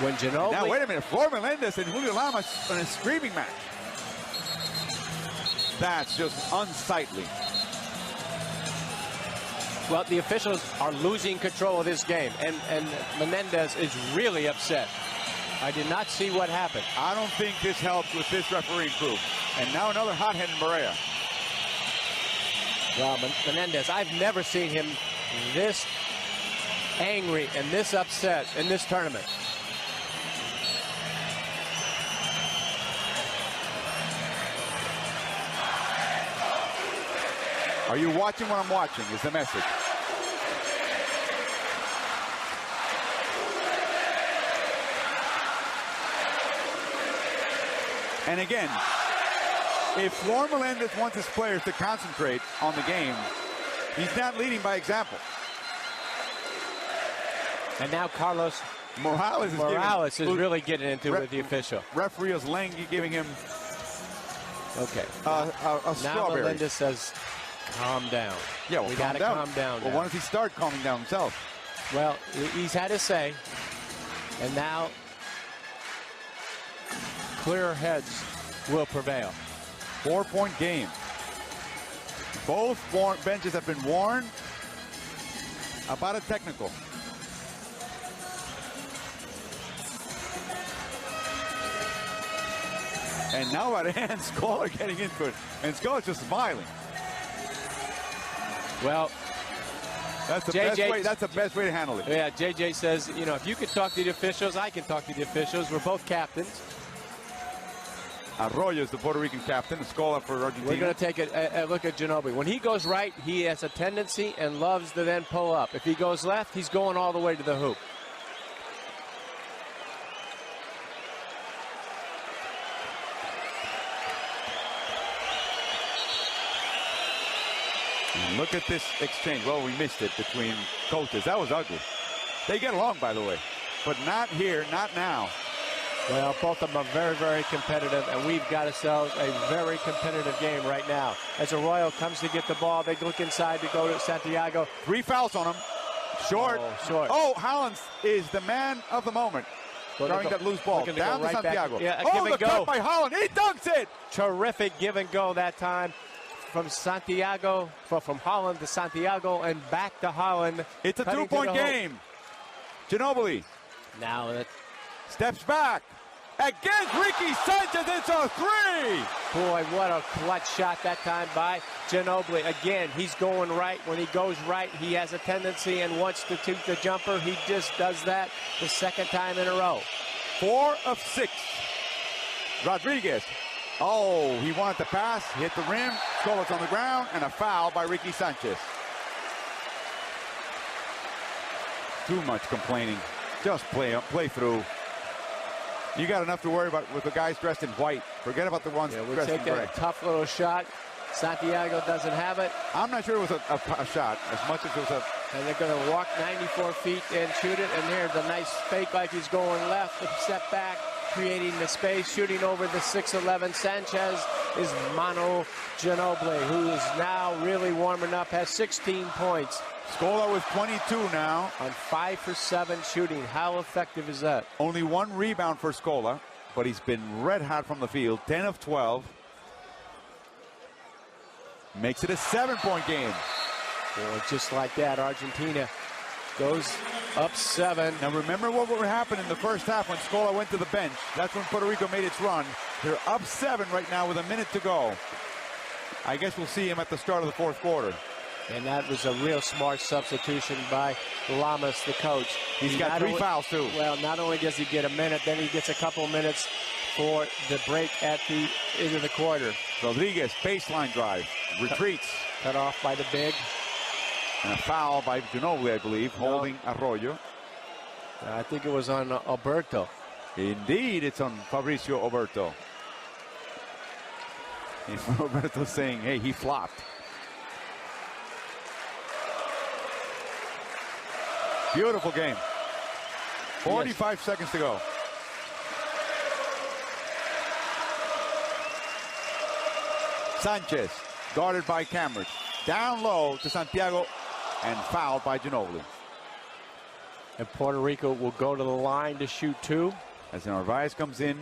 When Ginobili... Now, wait a minute. Flor Melendez and Julio Lamas in a screaming match. That's just unsightly. Well, the officials are losing control of this game, and Menendez is really upset. I did not see what happened. I don't think this helps with this refereeing crew. And now another hothead in Barea. Well, Menendez, I've never seen him this angry and this upset in this tournament. Are you watching what I'm watching is the message. And again, if Flor Melendez wants his players to concentrate on the game, he's not leading by example. And now Carlos Morales is really getting into it with the official. Referee is giving him okay. A now strawberry. Melendez says, calm down. Yeah, well, we got to calm down. Well, why does he start calming down himself? Well, he's had his say, and now clearer heads will prevail. 4-point game. Both benches have been warned about a technical. And now Barea and Scola are getting into it. And Scola's just smiling. Well, that's the best way. That's the best way to handle it. Yeah, JJ says, you know, if you can talk to the officials, I can talk to the officials. We're both captains. Arroyo is the Puerto Rican captain. Scola for Argentina. We're going to take a look at Ginobili. When he goes right, he has a tendency and loves to then pull up. If he goes left, he's going all the way to the hoop. And look at this exchange. Well, we missed it between coaches. That was ugly. They get along, by the way, but not here, not now. Well, both of them are very, very competitive, and we've got ourselves a very competitive game right now. As Arroyo comes to get the ball, they look inside to go to Santiago. 3 fouls on him. Short. Oh, Holland is the man of the moment. Throwing that loose ball down to Santiago. Yeah, oh, the cut by Holland. He dunks it. Terrific give and go that time. From Santiago, from Holland to Santiago and back to Holland. It's a 2-point game. Ginobili. Now Steps back. Against Ricky Sanchez, it's a three! Boy, what a clutch shot that time by Ginobili. Again, he's going right. When he goes right, he has a tendency and wants to shoot the jumper. He just does that the second time in a row. 4 of 6. Rodriguez. Oh, he wanted to pass, hit the rim. Scola's on the ground, and a foul by Ricky Sanchez. Too much complaining. Just play through. You got enough to worry about with the guys dressed in white. Forget about the ones dressed in gray. A tough little shot. Santiago doesn't have it. I'm not sure it was a shot as much as it was a... And they're going to walk 94 feet and shoot it. And here's a nice fake like he's going left. A step back, creating the space, shooting over the 6'11". Sanchez is Manu Ginobili, who is now really warming up, has 16 points. Scola with 22 now. On 5 for 7 shooting. How effective is that? Only 1 rebound for Scola, but he's been red hot from the field. 10 of 12. Makes it a 7-point game. Well, just like that, Argentina goes up 7. Now remember what would happen in the first half when Scola went to the bench. That's when Puerto Rico made its run. They're up 7 right now with a minute to go. I guess we'll see him at the start of the fourth quarter. And that was a real smart substitution by Lamas, the coach. He's got 3 fouls, too. Well, not only does he get a minute, then he gets a couple minutes for the break at the end of the quarter. Rodriguez, baseline drive, retreats. Cut off by the big. And a foul by Ginobili, I believe, holding Arroyo. I think it was on Alberto. Indeed, it's on Fabricio Oberto. And Roberto's saying, hey, he flopped. Beautiful game. 45 seconds to go. Sanchez, guarded by Cameron. Down low to Santiago, and fouled by Ginobili. And Puerto Rico will go to the line to shoot 2. As Narvaez comes in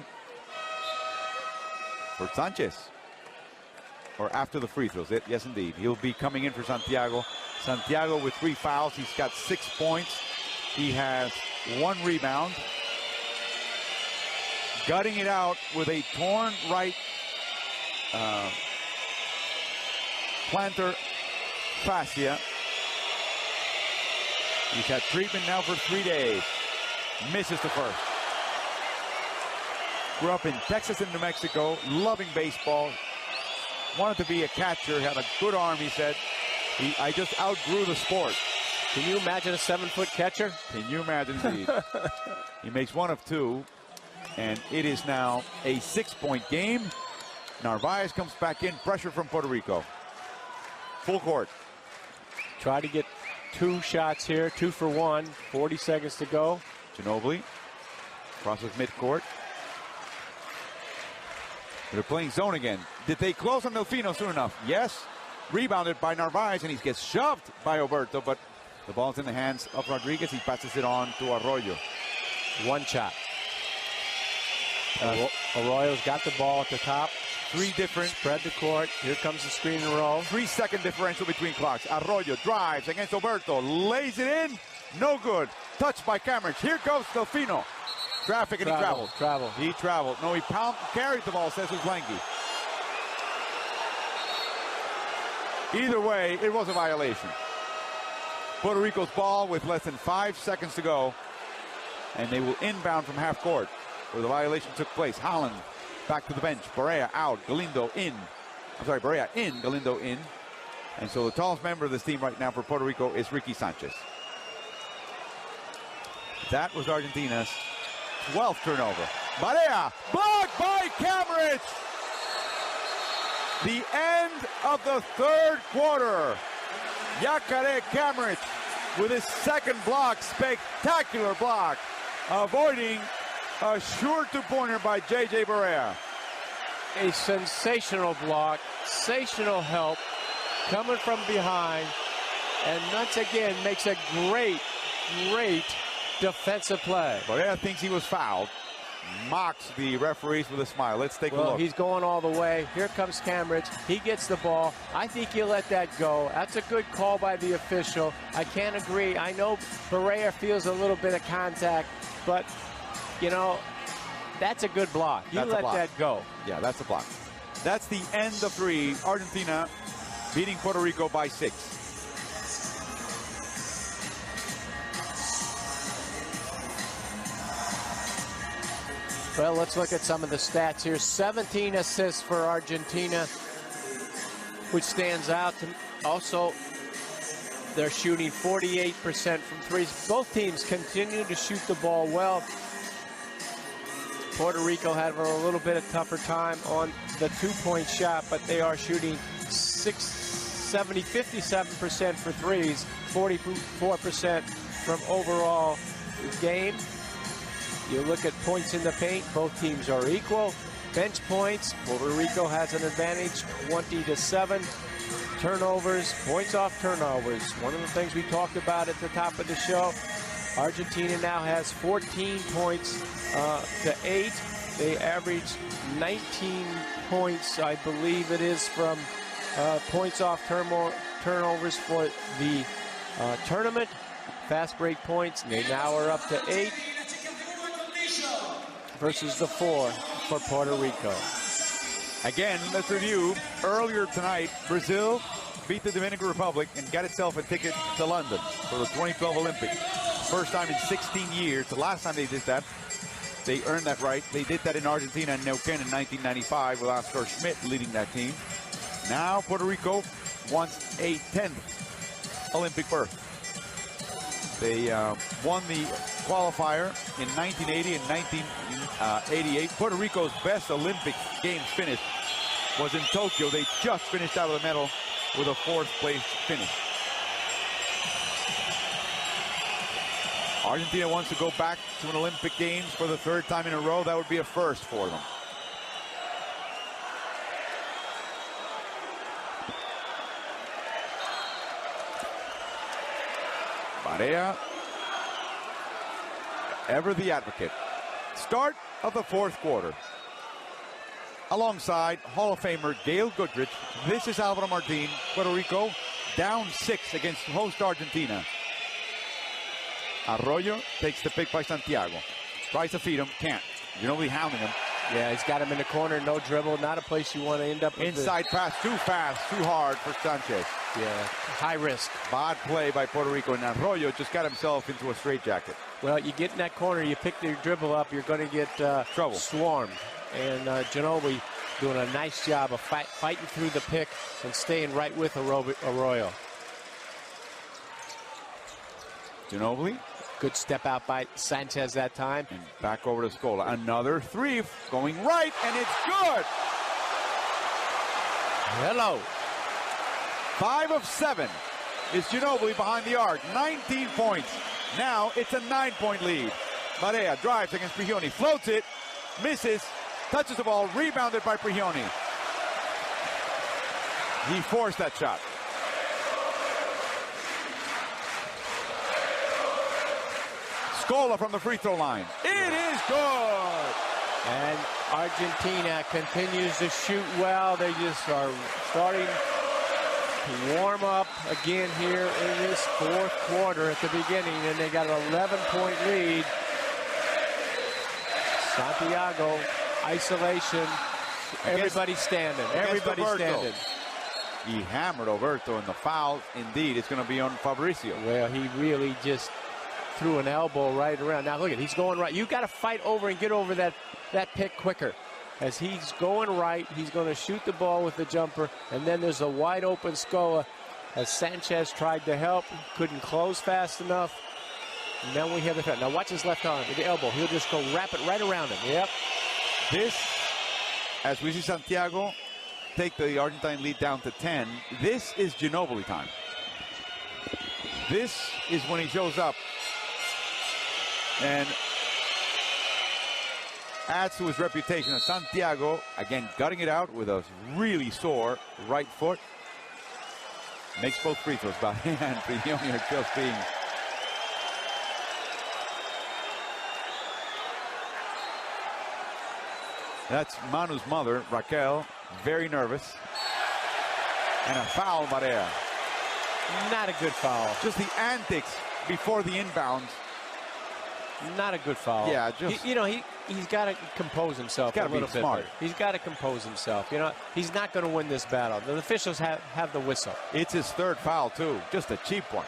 for Sanchez. Or after the free throws. Yes, indeed. He'll be coming in for Santiago. Santiago with 3 fouls. He's got 6 points. He has 1 rebound. Gutting it out with a torn right plantar fascia. He's had treatment now for 3 days. Misses the first. Grew up in Texas and New Mexico, loving baseball. Wanted to be a catcher, had a good arm, he said. I just outgrew the sport. Can you imagine a 7-foot catcher? Can you imagine, indeed? He makes 1 of 2, and it is now a 6-point game. Narvaez comes back in, pressure from Puerto Rico. Full court. Try to get 2 shots here, 2 for 1, 40 seconds to go. Ginobili crosses midcourt. They're playing zone again. Did they close on Delfino soon enough? Yes. Rebounded by Narvaez, and he gets shoved by Oberto, but the ball's in the hands of Rodriguez. He passes it on to Arroyo. 1 shot. Arroyo's got the ball at the top. 3 different. Spread the court. Here comes the screen and roll. 3-second differential between clocks. Arroyo drives against Oberto. Lays it in. No good. Touched by Cameron. Here goes Delfino. Traffic, and he traveled. He traveled. No, he carried the ball, says Uzlengi. Either way, it was a violation. Puerto Rico's ball with less than 5 seconds to go. And they will inbound from half court where the violation took place. Holland back to the bench. Barea out. Galindo in. I'm sorry, Barea in. Galindo in. And so the tallest member of this team right now for Puerto Rico is Ricky Sanchez. That was Argentina's 12th turnover. Barea blocked by Cameron. The end of the third quarter. Yacare Cameron with his 2nd block. Spectacular block. Avoiding a sure 2-pointer by J.J. Barea. A sensational block. Sensational help. Coming from behind. And once again makes a great defensive play. Barea thinks he was fouled. Mocks the referees with a smile. Let's take a look. He's going all the way. Here comes Cameron. He gets the ball. I think he'll let that go. That's a good call by the official. I can't agree. I know Barea feels a little bit of contact, but you know, that's a good block. You let that go. Yeah, that's a block. That's the end of 3. Argentina beating Puerto Rico by 6. Well, let's look at some of the stats here. 17 assists for Argentina, which stands out. Also, they're shooting 48% from threes. Both teams continue to shoot the ball well. Puerto Rico had a little bit of tougher time on the two-point shot, but they are shooting 57% for threes, 44% from overall game. You look at points in the paint, both teams are equal. Bench points, Puerto Rico has an advantage, 20-7. Turnovers, points off turnovers. One of the things we talked about at the top of the show, Argentina now has 14 points to 8. They average 19 points, I believe it is, from points off turnovers for the tournament. Fast break points, they now are up to 8 versus the 4 for Puerto Rico. Again, let's review. Earlier tonight, Brazil beat the Dominican Republic and got itself a ticket to London for the 2012 Olympics. First time in 16 years. The last time they did that, they earned that right. They did that in Argentina and Neuquén in 1995 with Oscar Schmidt leading that team. Now Puerto Rico wants a 10th Olympic berth. They won the qualifier in 1980 and 1988. Puerto Rico's best Olympic Games finish was in Tokyo. They just finished out of the medal with a 4th place finish. Argentina wants to go back to an Olympic Games for the 3rd time in a row. That would be a first for them. Barea, ever the advocate. Start of the 4th quarter. Alongside Hall of Famer Gail Goodrich, this is Alvaro Martin. Puerto Rico down 6 against host Argentina. Arroyo takes the pick by Santiago. Tries to feed him, can't. Ginobili hounding him. Yeah, he's got him in the corner, no dribble, not a place you want to end up with. Inside pass, too fast, too hard for Sanchez. Yeah, high risk. Bad play by Puerto Rico, and Arroyo just got himself into a straitjacket. Well, you get in that corner, you pick your dribble up, you're going to get trouble. Swarmed. And Ginobili doing a nice job of fighting through the pick and staying right with Arroyo. Ginobili. Good step out by Sanchez that time. And back over to Scola. Another 3 going right, and it's good. Hello. 5 of 7 is Ginobili behind the arc. 19 points. Now it's a 9-point lead. Barea drives against Prigioni, floats it, misses, touches the ball, rebounded by Prigioni. He forced that shot. Scola from the free throw line. It is good. And Argentina continues to shoot well. They just are starting to warm up again here in this 4th quarter at the beginning, and they got an 11-point lead. Santiago, isolation. Everybody standing. Everybody standing. He hammered Oberto, and the foul, indeed, is going to be on Fabricio. Well, he really just threw an elbow right around. Now look at, he's going right. You got to fight over and get over that pick quicker. As he's going right, he's going to shoot the ball with the jumper, and then there's a wide open Scola as Sanchez tried to help, couldn't close fast enough. And then we have the now watch his left arm with the elbow. He'll just go wrap it right around him. Yep. This, as we see Santiago take the Argentine lead down to 10, this is Ginobili time. This is when he shows up and adds to his reputation. And Santiago, again, gutting it out with a really sore right foot. Makes both free throws, but and Prigioni are just being... That's Manu's mother, Raquel, very nervous. And a foul, Barea. Not a good foul. Just the antics before the inbounds Not a good foul. Yeah, just he's got to compose himself a little bit. Smart. He's got to compose himself. He's not going to win this battle. The officials have the whistle. It's his third foul too. Just a cheap one.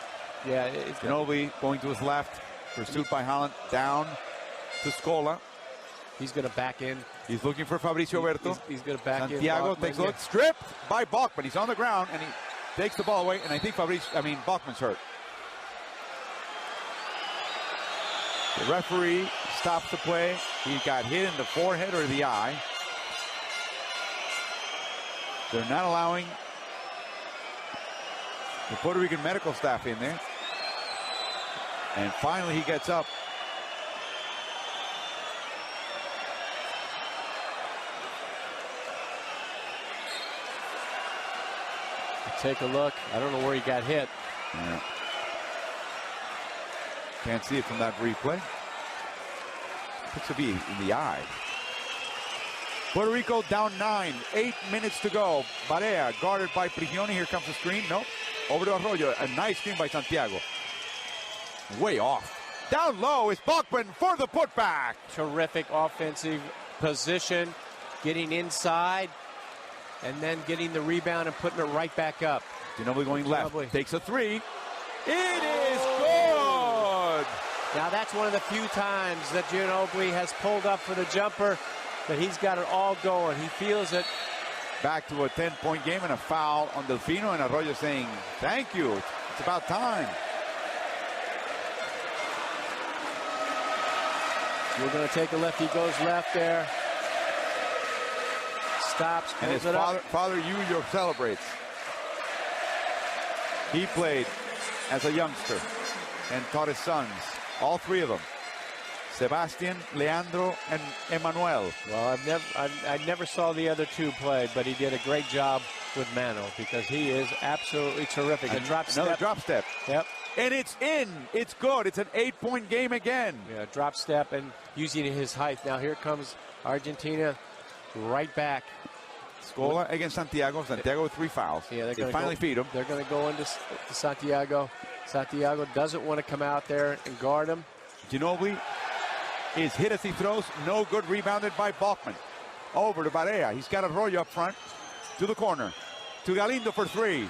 Yeah. Ginobili going to his left. Pursued by Holland. Down to Scola. He's going to back in. He's looking for Fabricio Berto. He's going to back in. Santiago takes a look. Stripped by Balkman. He's on the ground and he takes the ball away. And I think Balkman's hurt. The referee stops the play. He got hit in the forehead or the eye. They're not allowing the Puerto Rican medical staff in there. And finally he gets up. Take a look. I don't know where he got hit. Yeah. Can't see it from that replay. Looks to be in the eye. Puerto Rico down 9. 8 minutes to go. Barea guarded by Prigioni. Here comes the screen. Nope. Over to Arroyo. A nice screen by Santiago. Way off. Down low is Balkman for the putback. Terrific offensive position. Getting inside. And then getting the rebound and putting it right back up. Ginobili going left. Takes a three. It is good. Now that's one of the few times that Ginobili has pulled up for the jumper, but he's got it all going. He feels it. Back to a 10-point game and a foul on Delfino, and Arroyo saying, thank you. It's about time. We're going to take a left. He goes left there. Stops, and his father Julio celebrates. He played as a youngster and taught his sons, all three of them, Sebastian, Leandro, and Emmanuel. Well, I never saw the other two play, but he did a great job with Mano because he is absolutely terrific. Another drop step. Yep. And it's in. It's good. It's an 8-point game again. Yeah, drop step and using his height. Now here comes Argentina right back. Scola against Santiago. Santiago with 3 fouls. Yeah, they finally feed him. They're going to go into Santiago. Santiago doesn't want to come out there and guard him. Ginobili is hit as he throws. No good. Rebounded by Balkman. Over to Barea. He's got Arroyo up front. To the corner. To Galindo for 3.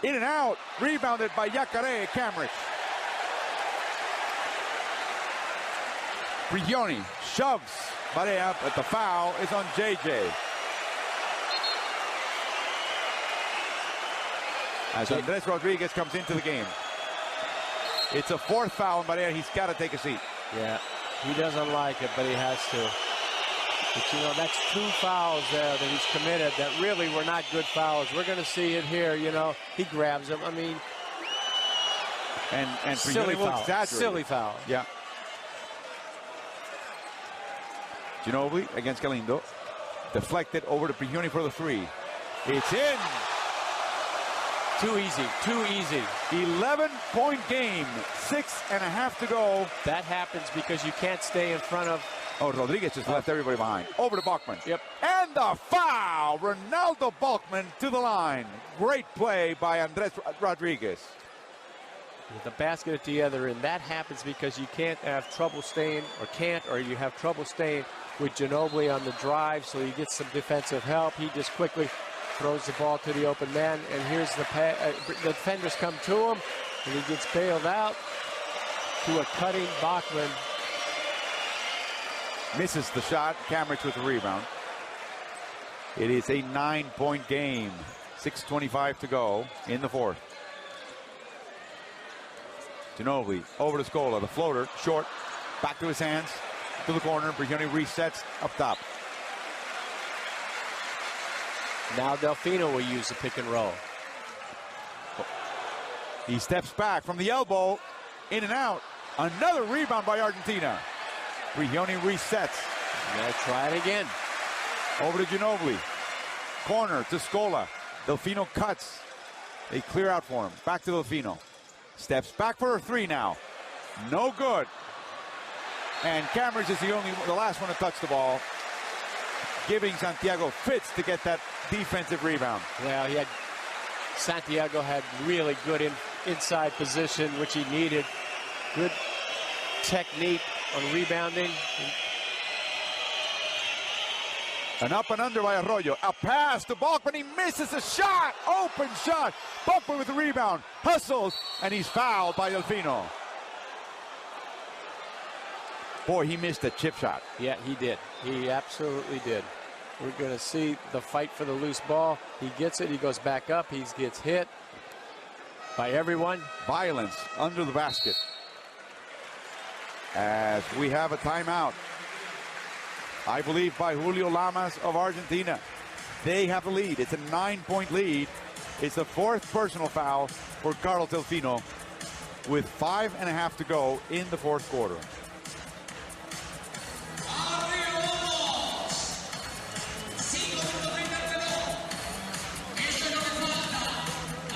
In and out. Rebounded by Jacare Camrich. Prigioni shoves Barea, but the foul is on JJ. As Andres Rodriguez comes into the game. It's a 4th foul on Barea. He's got to take a seat. Yeah, he doesn't like it, but he has to. But, that's 2 fouls there that he's committed that really were not good fouls. We're going to see it here, He grabs him. I mean, and silly foul. Exaggerate. Silly foul. Yeah. Ginobili against Galindo. Deflected over to Prigioni for the 3. It's in. Too easy. 11-point game. 6.5 to go. That happens because you can't stay in front of. Oh, Rodriguez just left everybody behind. Over to Balkman. Yep. And the foul. Ronaldo Balkman to the line. Great play by Andres Rodriguez. With the basket at the other end. That happens because you can't have trouble staying, or you have trouble staying with Ginobili on the drive, so you get some defensive help. He just quickly throws the ball to the open man, and here's the defenders come to him, and he gets bailed out to a cutting Balkman. Misses the shot. Camrich with the rebound. It is a 9-point game. 6:25 to go in the 4th. Ginobili over to Scola. The floater, short. Back to his hands. To the corner. Prigioni resets up top. Now Delfino will use the pick and roll. He steps back from the elbow. In and out. Another rebound by Argentina. Prigioni resets. They'll try it again. Over to Ginobili. Corner to Scola. Delfino cuts. They clear out for him. Back to Delfino. Steps back for a 3 now. No good. And Camrich is the last one to touch the ball, giving Santiago fits to get that defensive rebound. Well, Santiago had really good inside position, which he needed. Good technique on rebounding. An up and under by Arroyo. A pass to Balkman. He misses a shot. Open shot. Balkman with the rebound. Hustles. And he's fouled by Delfino. Boy, he missed a chip shot. Yeah, he did. He absolutely did. We're going to see the fight for the loose ball. He gets it. He goes back up. He gets hit by everyone. Violence under the basket. As we have a timeout. I believe by Julio Lamas of Argentina. They have the lead. It's a 9-point lead. It's the 4th personal foul for Carlos Delfino with 5.5 to go in the 4th quarter.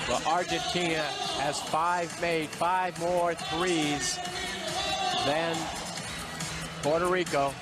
Well, Argentina has made 5 more threes than Puerto Rico.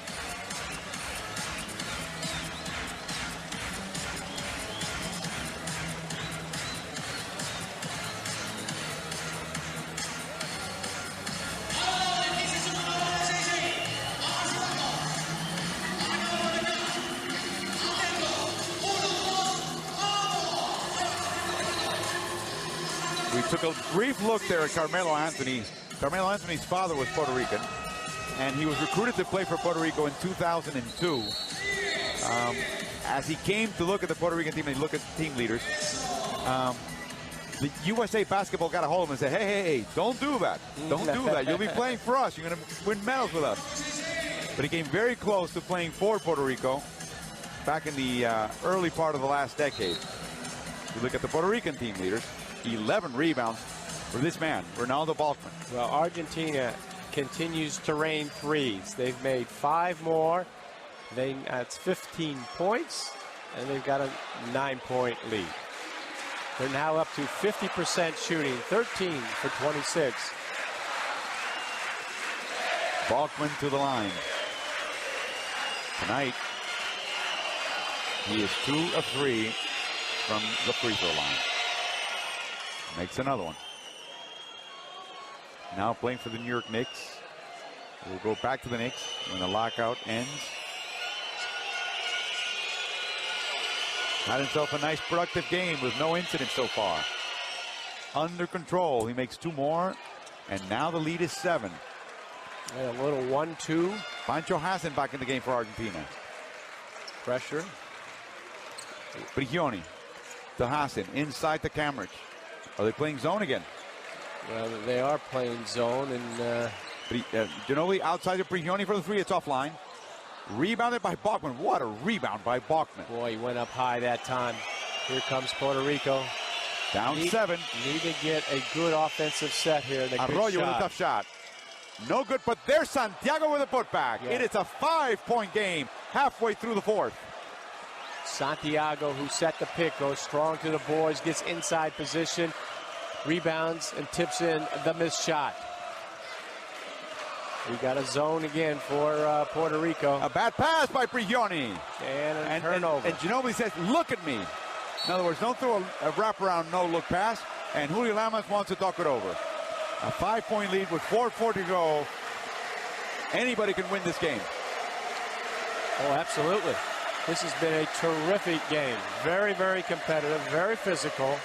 We took a brief look there at Carmelo Anthony. Carmelo Anthony's father was Puerto Rican, and he was recruited to play for Puerto Rico in 2002. As he came to look at the Puerto Rican team and he looked at the team leaders, the USA basketball got a hold of him and said, hey, don't do that. Don't do that. You'll be playing for us. You're going to win medals with us. But he came very close to playing for Puerto Rico back in the early part of the last decade. You look at the Puerto Rican team leaders, 11 rebounds for this man, Ronaldo Balkman. Well, Argentina continues to rain threes. They've made 5 more. That's 15 points, and they've got a 9-point lead. They're now up to 50% shooting, 13 for 26. Balkman to the line. Tonight, he is 2 of 3 from the free throw line. Makes another one. Now playing for the New York Knicks. We'll go back to the Knicks when the lockout ends. Had himself a nice productive game with no incidents so far. Under control. He makes 2 more, and now the lead is 7. And a little 1-2. Pancho Hassan back in the game for Argentina. Pressure. Prigioni to Hassan inside the Cambridge. Are they playing zone again? Well, they are playing zone, and Ginobili outside the Prigioni for the 3. It's offline. Rebounded by Balkman. What a rebound by Balkman. Boy, he went up high that time. Here comes Puerto Rico. Down 7. Need to get a good offensive set here. Arroyo with a tough shot. No good, but there's Santiago with a putback. Yeah. It is a 5-point game halfway through the 4th. Santiago, who set the pick, goes strong to the boards, gets inside position, rebounds, and tips in the missed shot. We got a zone again for Puerto Rico. A bad pass by Prigioni. And a turnover. And Ginobili says, look at me. In other words, don't throw a wraparound no-look pass. And Julio Lamas wants to talk it over. A 5-point lead with 4:40 to go. Anybody can win this game. Oh, absolutely. This has been a terrific game. Very, very competitive, very physical.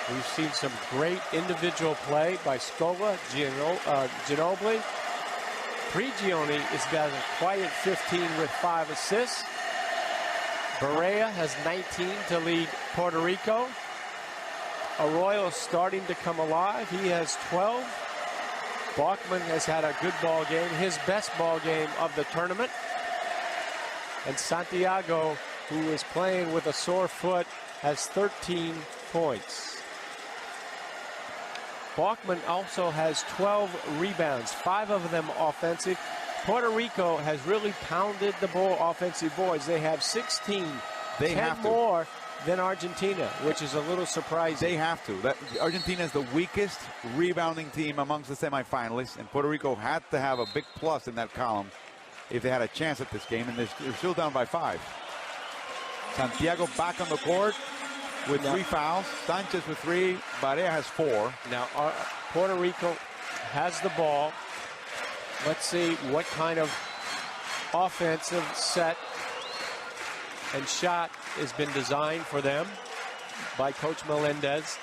We've seen some great individual play by Scola, Ginobili. Prigioni has got a quiet 15 with 5 assists. Barea has 19 to lead Puerto Rico. Arroyo is starting to come alive. He has 12. Balkman has had a good ball game, his best ball game of the tournament. And Santiago, who is playing with a sore foot, has 13 points. Balkman also has 12 rebounds, 5 of them offensive. Puerto Rico has really pounded the offensive boards. They have 16, 10 more than Argentina, which is a little surprising. They have to. Argentina is the weakest rebounding team amongst the semifinalists, and Puerto Rico had to have a big plus in that column if they had a chance at this game, and they're still down by 5. Santiago back on the court with 3 fouls. Sanchez with 3. Barea has 4. Now, Puerto Rico has the ball. let's see what kind of offensive set and shot has been designed for them by Coach Melendez.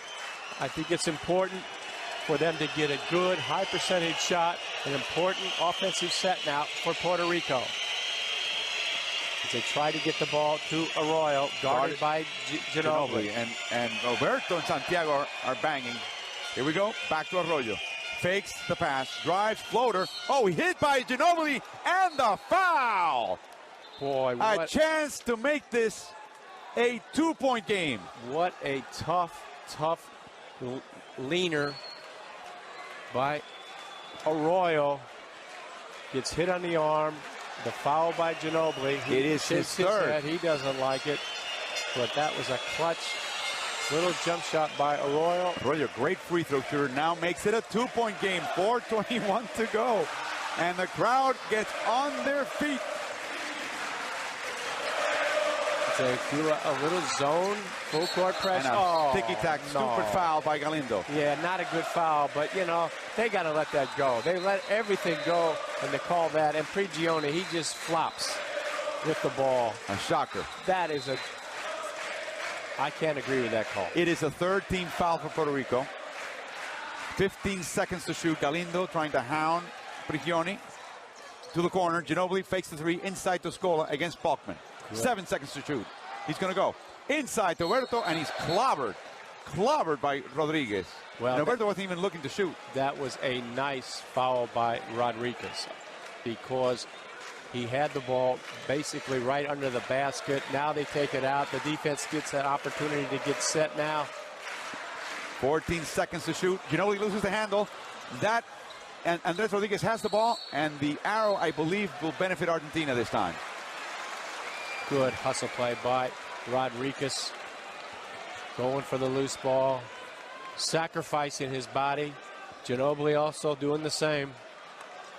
I think it's important for them to get a good high percentage shot, an important offensive set now for Puerto Rico. As they try to get the ball to Arroyo, guarded by Ginobili. And Roberto and Santiago are banging. Here we go, back to Arroyo. Fakes the pass, drives, floater. Oh, hit by Ginobili, and the foul! Boy, a chance to make this a 2-point game. What a tough leaner by Arroyo. Gets hit on the arm. The foul by Ginobili. It is his third. He doesn't like it, but that was a clutch little jump shot by Arroyo. Arroyo, great free throw shooter, now makes it a 2-point game. 4:21 to go, and the crowd gets on their feet. They threw a little zone, full court press. And a ticky-tack, stupid foul by Galindo. Yeah, not a good foul, but, you know, they got to let that go. They let everything go, and they call that. And Prigioni, he just flops with the ball. A shocker. That is a... I can't agree with that call. It is a third-team foul for Puerto Rico. 15 seconds to shoot. Galindo trying to hound Prigioni to the corner. Ginobili fakes the three inside to Scola against Balkman. 7 seconds to shoot. He's going to go inside to Puerto, and he's clobbered by Rodriguez. Well, Puerto wasn't even looking to shoot. That was a nice foul by Rodriguez because he had the ball basically right under the basket. Now they take it out. The defense gets that opportunity to get set now. 14 seconds to shoot. Ginobili loses the handle. That, and Andres Rodriguez has the ball, and the arrow, I believe, will benefit Argentina this time. Good hustle play by Rodriguez. Going for the loose ball. Sacrificing his body. Ginobili also doing the same.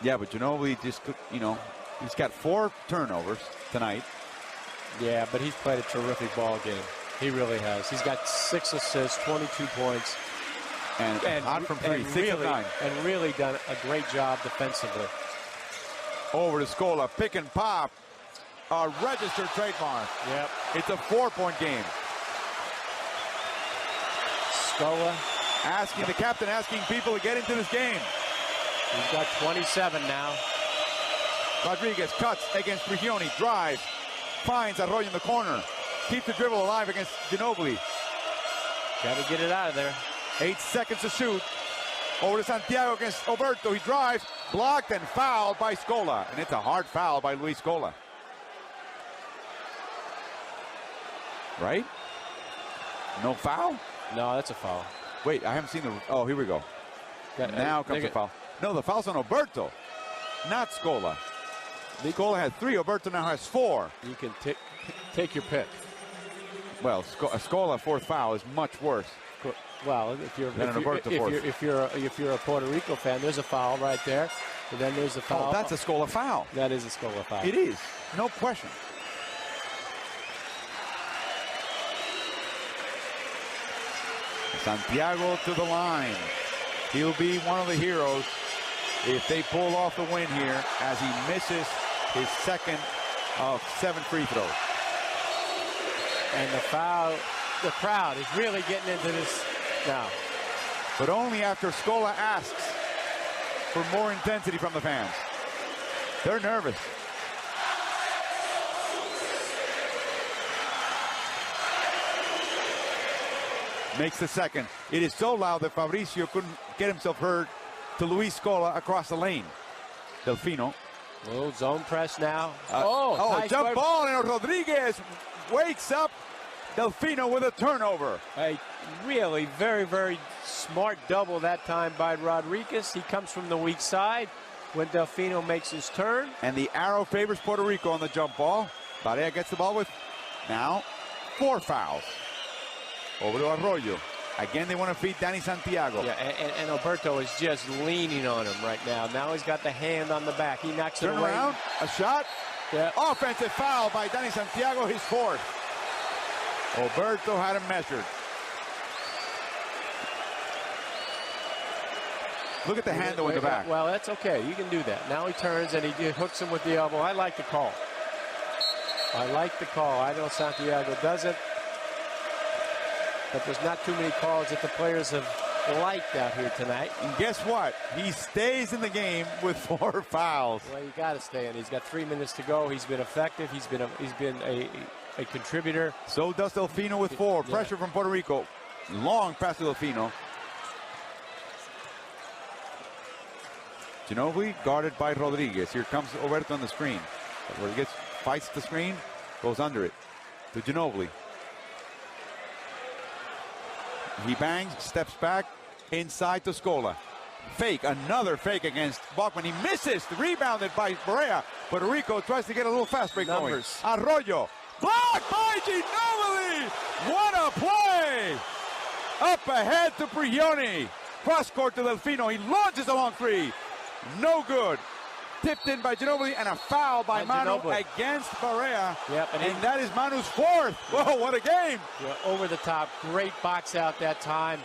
Yeah, but Ginobili just, you know, he's got 4 turnovers tonight. Yeah, but he's played a terrific ball game. He really has. He's got 6 assists, 22 points. And hot from 3, 6 of 9. And really done a great job defensively. Over to Scola, pick and pop. A registered trademark. Yep. It's a 4-point game. Scola. The captain asking people to get into this game. He's got 27 now. Rodriguez cuts against Prigioni, drives, finds Arroyo in the corner, keeps the dribble alive against Ginobili. Got to get it out of there. 8 seconds to shoot. Over to Santiago against Roberto. He drives, blocked and fouled by Scola. And it's a hard foul by Luis Scola. Right? No foul? No, that's a foul. Wait, I haven't seen the... Oh, here we go. Now comes the foul. No, the foul's on Roberto, not Scola. Scola had 3. Roberto now has 4. You can take your pick. Well, Scola 4th foul is much worse. Well, if you're a Puerto Rico fan, there's a foul right there. And then there's a foul. Oh, that's a Scola foul. That is a Scola foul. It is, no question. Santiago to the line. He'll be one of the heroes if they pull off the win here, as he misses his second of 7 free throws. And the crowd is really getting into this now. But only after Scola asks for more intensity from the fans. They're nervous. Makes the second. It is so loud that Fabricio couldn't get himself heard to Luis Scola across the lane. Delfino. Little zone press now. Nice jump ball, and Rodriguez wakes up Delfino with a turnover. A really very, very smart double that time by Rodriguez. He comes from the weak side when Delfino makes his turn. And the arrow favors Puerto Rico on the jump ball. Barea gets the ball with now 4 fouls. Over to Arroyo. Again, they want to feed Danny Santiago. Yeah, and Alberto is just leaning on him right now. Now he's got the hand on the back. He knocks it away. Turn around, a shot. Yeah. Offensive foul by Danny Santiago, his 4th. Alberto had him measured. Look at the handle in the back. Well, that's okay. You can do that. Now he turns and he hooks him with the elbow. I like the call. I like the call. I know Santiago doesn't. But there's not too many calls that the players have liked out here tonight. And guess what? He stays in the game with 4 fouls. Well, you got to stay in. He's got 3 minutes to go. He's been effective. He's been a contributor. So does Delfino with 4. Yeah. Pressure from Puerto Rico. Long pass to Delfino. Ginobili guarded by Rodriguez. Here comes Roberto on the screen. Rodriguez fights the screen, goes under it to Ginobili. He bangs, steps back, inside to Scola. Fake, another fake against Balkman. He misses, rebounded by Barea. Puerto Rico tries to get a little fast break going. Arroyo, blocked by Ginobili. What a play! Up ahead to Prigioni. Cross court to Delfino. He launches a long 3. No good. Tipped in by Ginobili, and a foul by Manu against Barea. Yep, and that is Manu's 4th. Whoa, what a game. Yeah, over the top. Great box out that time.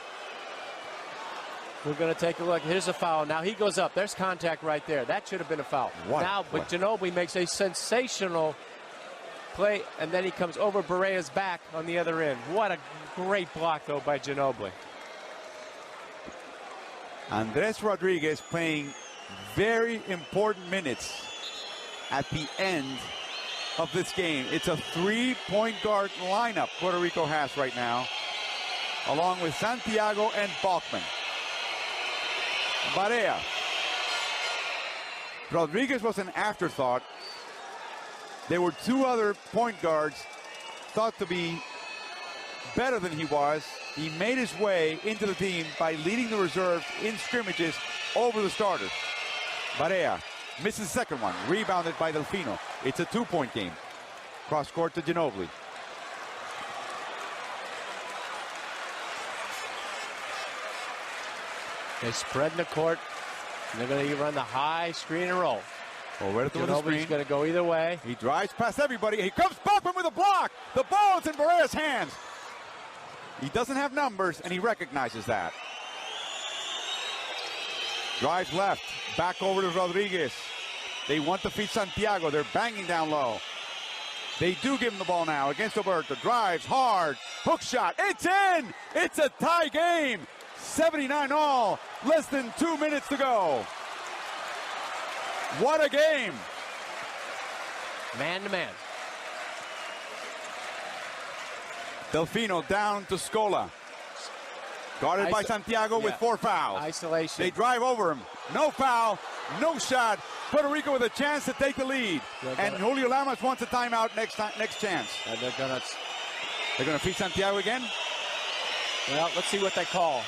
We're going to take a look. Here's a foul. Now he goes up. There's contact right there. That should have been a foul. But Ginobili makes a sensational play, and then he comes over Barea's back on the other end. What a great block, though, by Ginobili. Andres Rodriguez playing very important minutes at the end of this game. It's a 3-point guard lineup Puerto Rico has right now, along with Santiago and Balkman. Barea. Rodriguez was an afterthought. There were 2 other point guards thought to be better than he was. He made his way into the team by leading the reserves in scrimmages over the starters. Barea misses the second one, rebounded by Delfino. It's a 2-point game. Cross court to Ginobili. They spread the court. And they're going to run the high screen and roll. Ginobili's going to go either way. He drives past everybody. He comes Balkman with a block. The ball is in Barea's hands. He doesn't have numbers, and he recognizes that. Drives left, back over to Rodriguez. They want to feed Santiago. They're banging down low. They do give him the ball now against Roberto. Drives hard, hook shot. It's in! It's a tie game. 79 all, less than 2 minutes to go. What a game. Man to man. Delfino down to Scola. Guarded by Santiago with 4 fouls. Isolation. They drive over him. No foul, no shot. Puerto Rico with a chance to take the lead. And Julio Lamas wants a timeout next chance. And they're gonna feed Santiago again? Well, let's see what they call.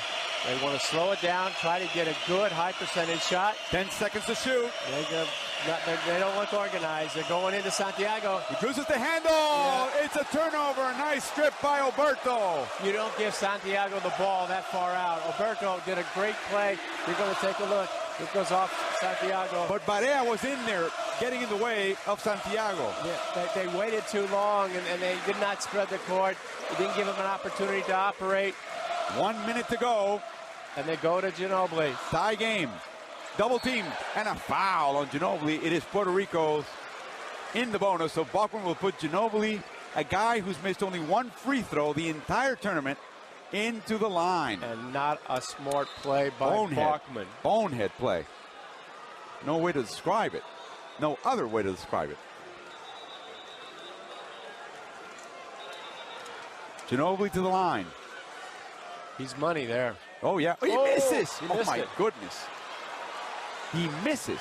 They want to slow it down, try to get a good high percentage shot. 10 seconds to shoot. They don't look organized. They're going into Santiago. He loses the handle. Yeah. It's a turnover. A nice strip by Alberto. You don't give Santiago the ball that far out. Alberto did a great play. You're going to take a look. It goes off Santiago. But Barea was in there getting in the way of Santiago. Yeah, they waited too long, and they did not spread the court. They didn't give him an opportunity to operate. 1 minute to go. And they go to Ginobili. Tie game. Double team and a foul on Ginobili. It is Puerto Rico's in the bonus. So Balkman will put Ginobili, a guy who's missed only 1 free throw the entire tournament, into the line. And not a smart play by Balkman. Bonehead play. No way to describe it. No other way to describe it. Ginobili to the line. He's money there. Oh, yeah. He misses. Oh, my goodness. He misses.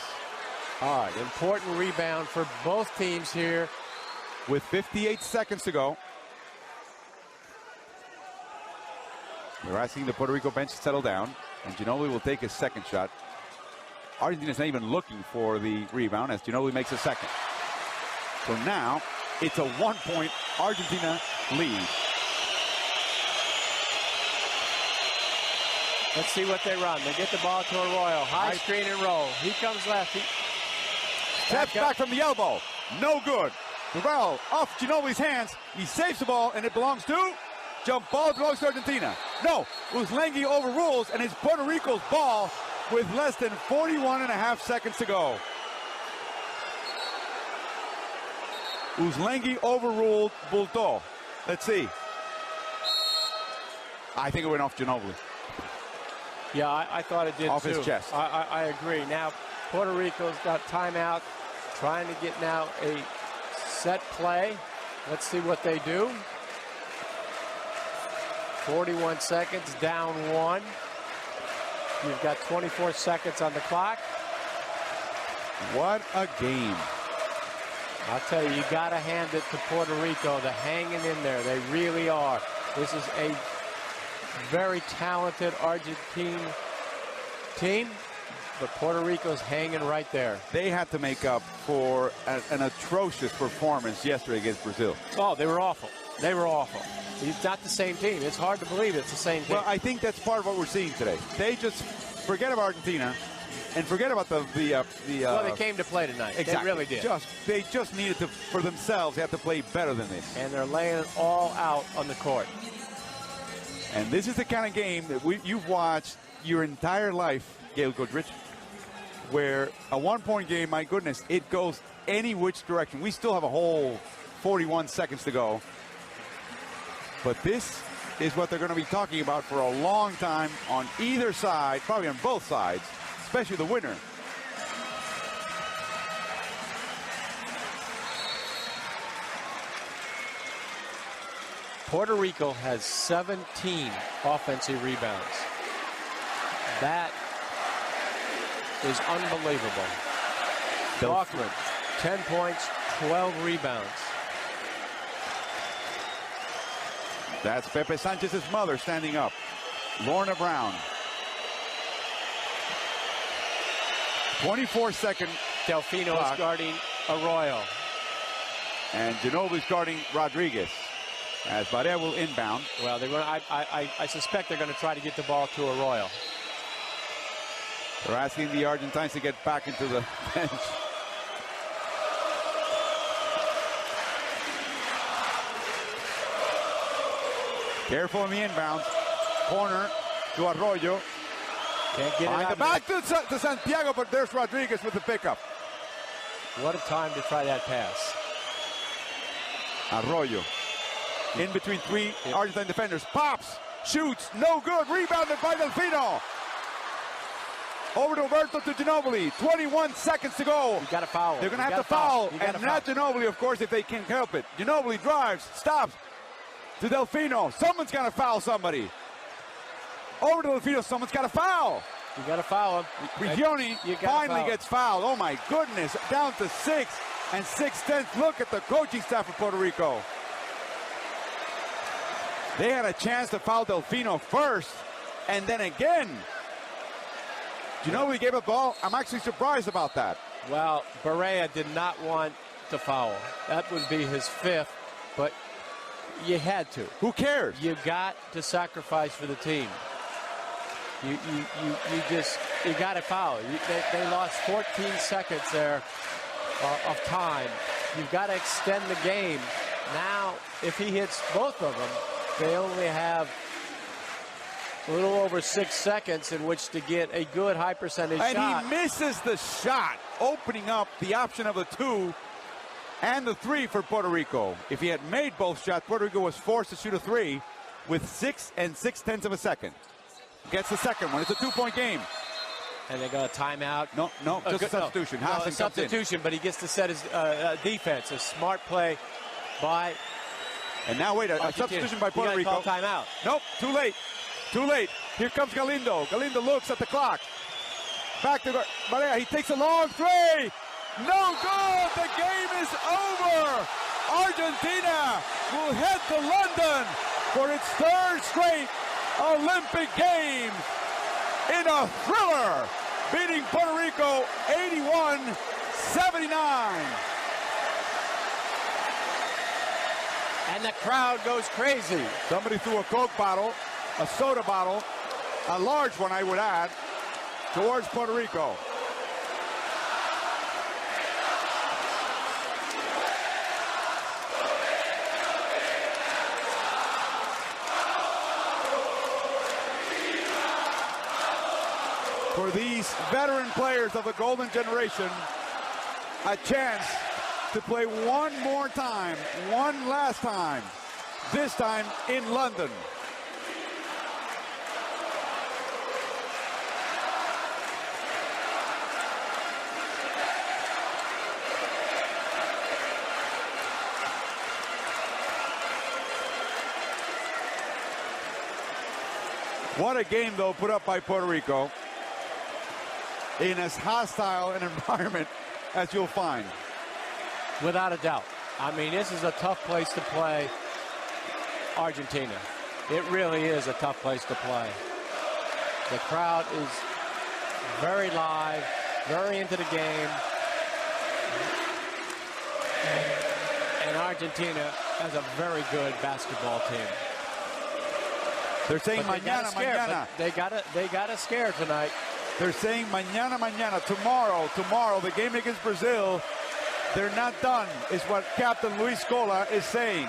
All right, important rebound for both teams here. With 58 seconds to go. They're asking the Puerto Rico bench to settle down, and Ginobili will take his second shot. Argentina's not even looking for the rebound as Ginobili makes a second. So now it's a 1-point Argentina lead. Let's see what they run. They get the ball to Arroyo. High screen and roll. He comes left. Steps back from the elbow. No good. The ball off Ginobili's hands. He saves the ball, and it belongs to? Jump ball belongs to Argentina. No, Uzlengi overrules, and it's Puerto Rico's ball. with less than 41.5 seconds to go. Uzlengi overruled Bulto. Let's see. I think it went off Ginobili. Yeah, I thought it did off too. His chest. I agree. Now, Puerto Rico's got timeout, trying to get now a set play. Let's see what they do. 41 seconds, down 1. You've got 24 seconds on the clock. What a game. I'll tell you, you got to hand it to Puerto Rico. They're hanging in there. They really are. This is a very talented Argentine team, but Puerto Rico's hanging right there. They had to make up for an atrocious performance yesterday against Brazil. Oh, they were awful. They were awful. It's not the same team. It's hard to believe it's the same team. Well, I think that's part of what we're seeing today. They just forget about Argentina and forget about the well, they came to play tonight. Exactly. They really did. They just needed to, for themselves, they have to play better than this. And they're laying it all out on the court. And this is the kind of game that you've watched your entire life, Gail Goodrich, where a one-point game, my goodness, it goes any which direction. We still have a whole 41 seconds to go. But this is what they're going to be talking about for a long time on either side, probably on both sides, especially the winner. Puerto Rico has 17 offensive rebounds. That is unbelievable. Balkman, 10 points, 12 rebounds. That's Pepe Sanchez's mother standing up. Lorna Brown. 24-second. Delfino is guarding Arroyo. And Ginobili's guarding Rodriguez. As Barea will inbound. Well, they're going. I suspect they're going to try to get the ball to Arroyo. They're asking the Argentines to get back into the bench. Careful in the inbound. Corner to Arroyo. Can't get Behind it the back to Santiago, but there's Rodriguez with the pickup. What a time to try that pass. Arroyo. In between three Argentine defenders. Pops. Shoots. No good. Rebounded by Delfino. Over to Roberto to Ginobili. 21 seconds to go. You got to foul. They're going to have to foul. And not Ginobili, of course, if they can help it. Ginobili drives. Stops. To Delfino. Someone's got to foul somebody. Over to Delfino. Someone's got to foul. You got to foul him. Prigioni finally gets fouled. Oh, my goodness. Down to 6 and 6/10. Look at the coaching staff of Puerto Rico. They had a chance to foul Delfino first, and then again. Ginobili gave a ball. I'm actually surprised about that. Well, Barea did not want to foul. That would be his 5th, but you had to. Who cares? You got to sacrifice for the team. You got to foul. They lost 14 seconds there of time. You've got to extend the game. Now, if he hits both of them, they only have a little over 6 seconds in which to get a good high percentage shot. And he misses the shot, opening up the option of the 2 and the 3 for Puerto Rico. If he had made both shots, Puerto Rico was forced to shoot a 3 with 6 and 6/10 of a second. Gets the second one. It's a 2-point game. And they got a timeout. No, just a substitution. No, a substitution, but he gets to set his defense. A smart play by. And now wait, a substitution by Puerto Rico. Call timeout. Nope, too late. Too late. Here comes Galindo. Galindo looks at the clock. Back to Barea. He takes a long three. No good. The game is over. Argentina will head to London for its 3rd straight Olympic Games in a thriller, beating Puerto Rico 81-79. And the crowd goes crazy. Somebody threw a Coke bottle, a soda bottle, a large one I would add, towards Puerto Rico. for these veteran players of the golden generation a chance to play one more time, one last time, this time in London. What a game, though, put up by Puerto Rico in as hostile an environment as you'll find. Without a doubt. I mean, this is a tough place to play Argentina. It really is a tough place to play. The crowd is very live, very into the game. And Argentina has a very good basketball team. They're saying mañana, mañana. They got us scared tonight. They're saying mañana, mañana, tomorrow, the game against Brazil. They're not done, is what Captain Luis Scola is saying.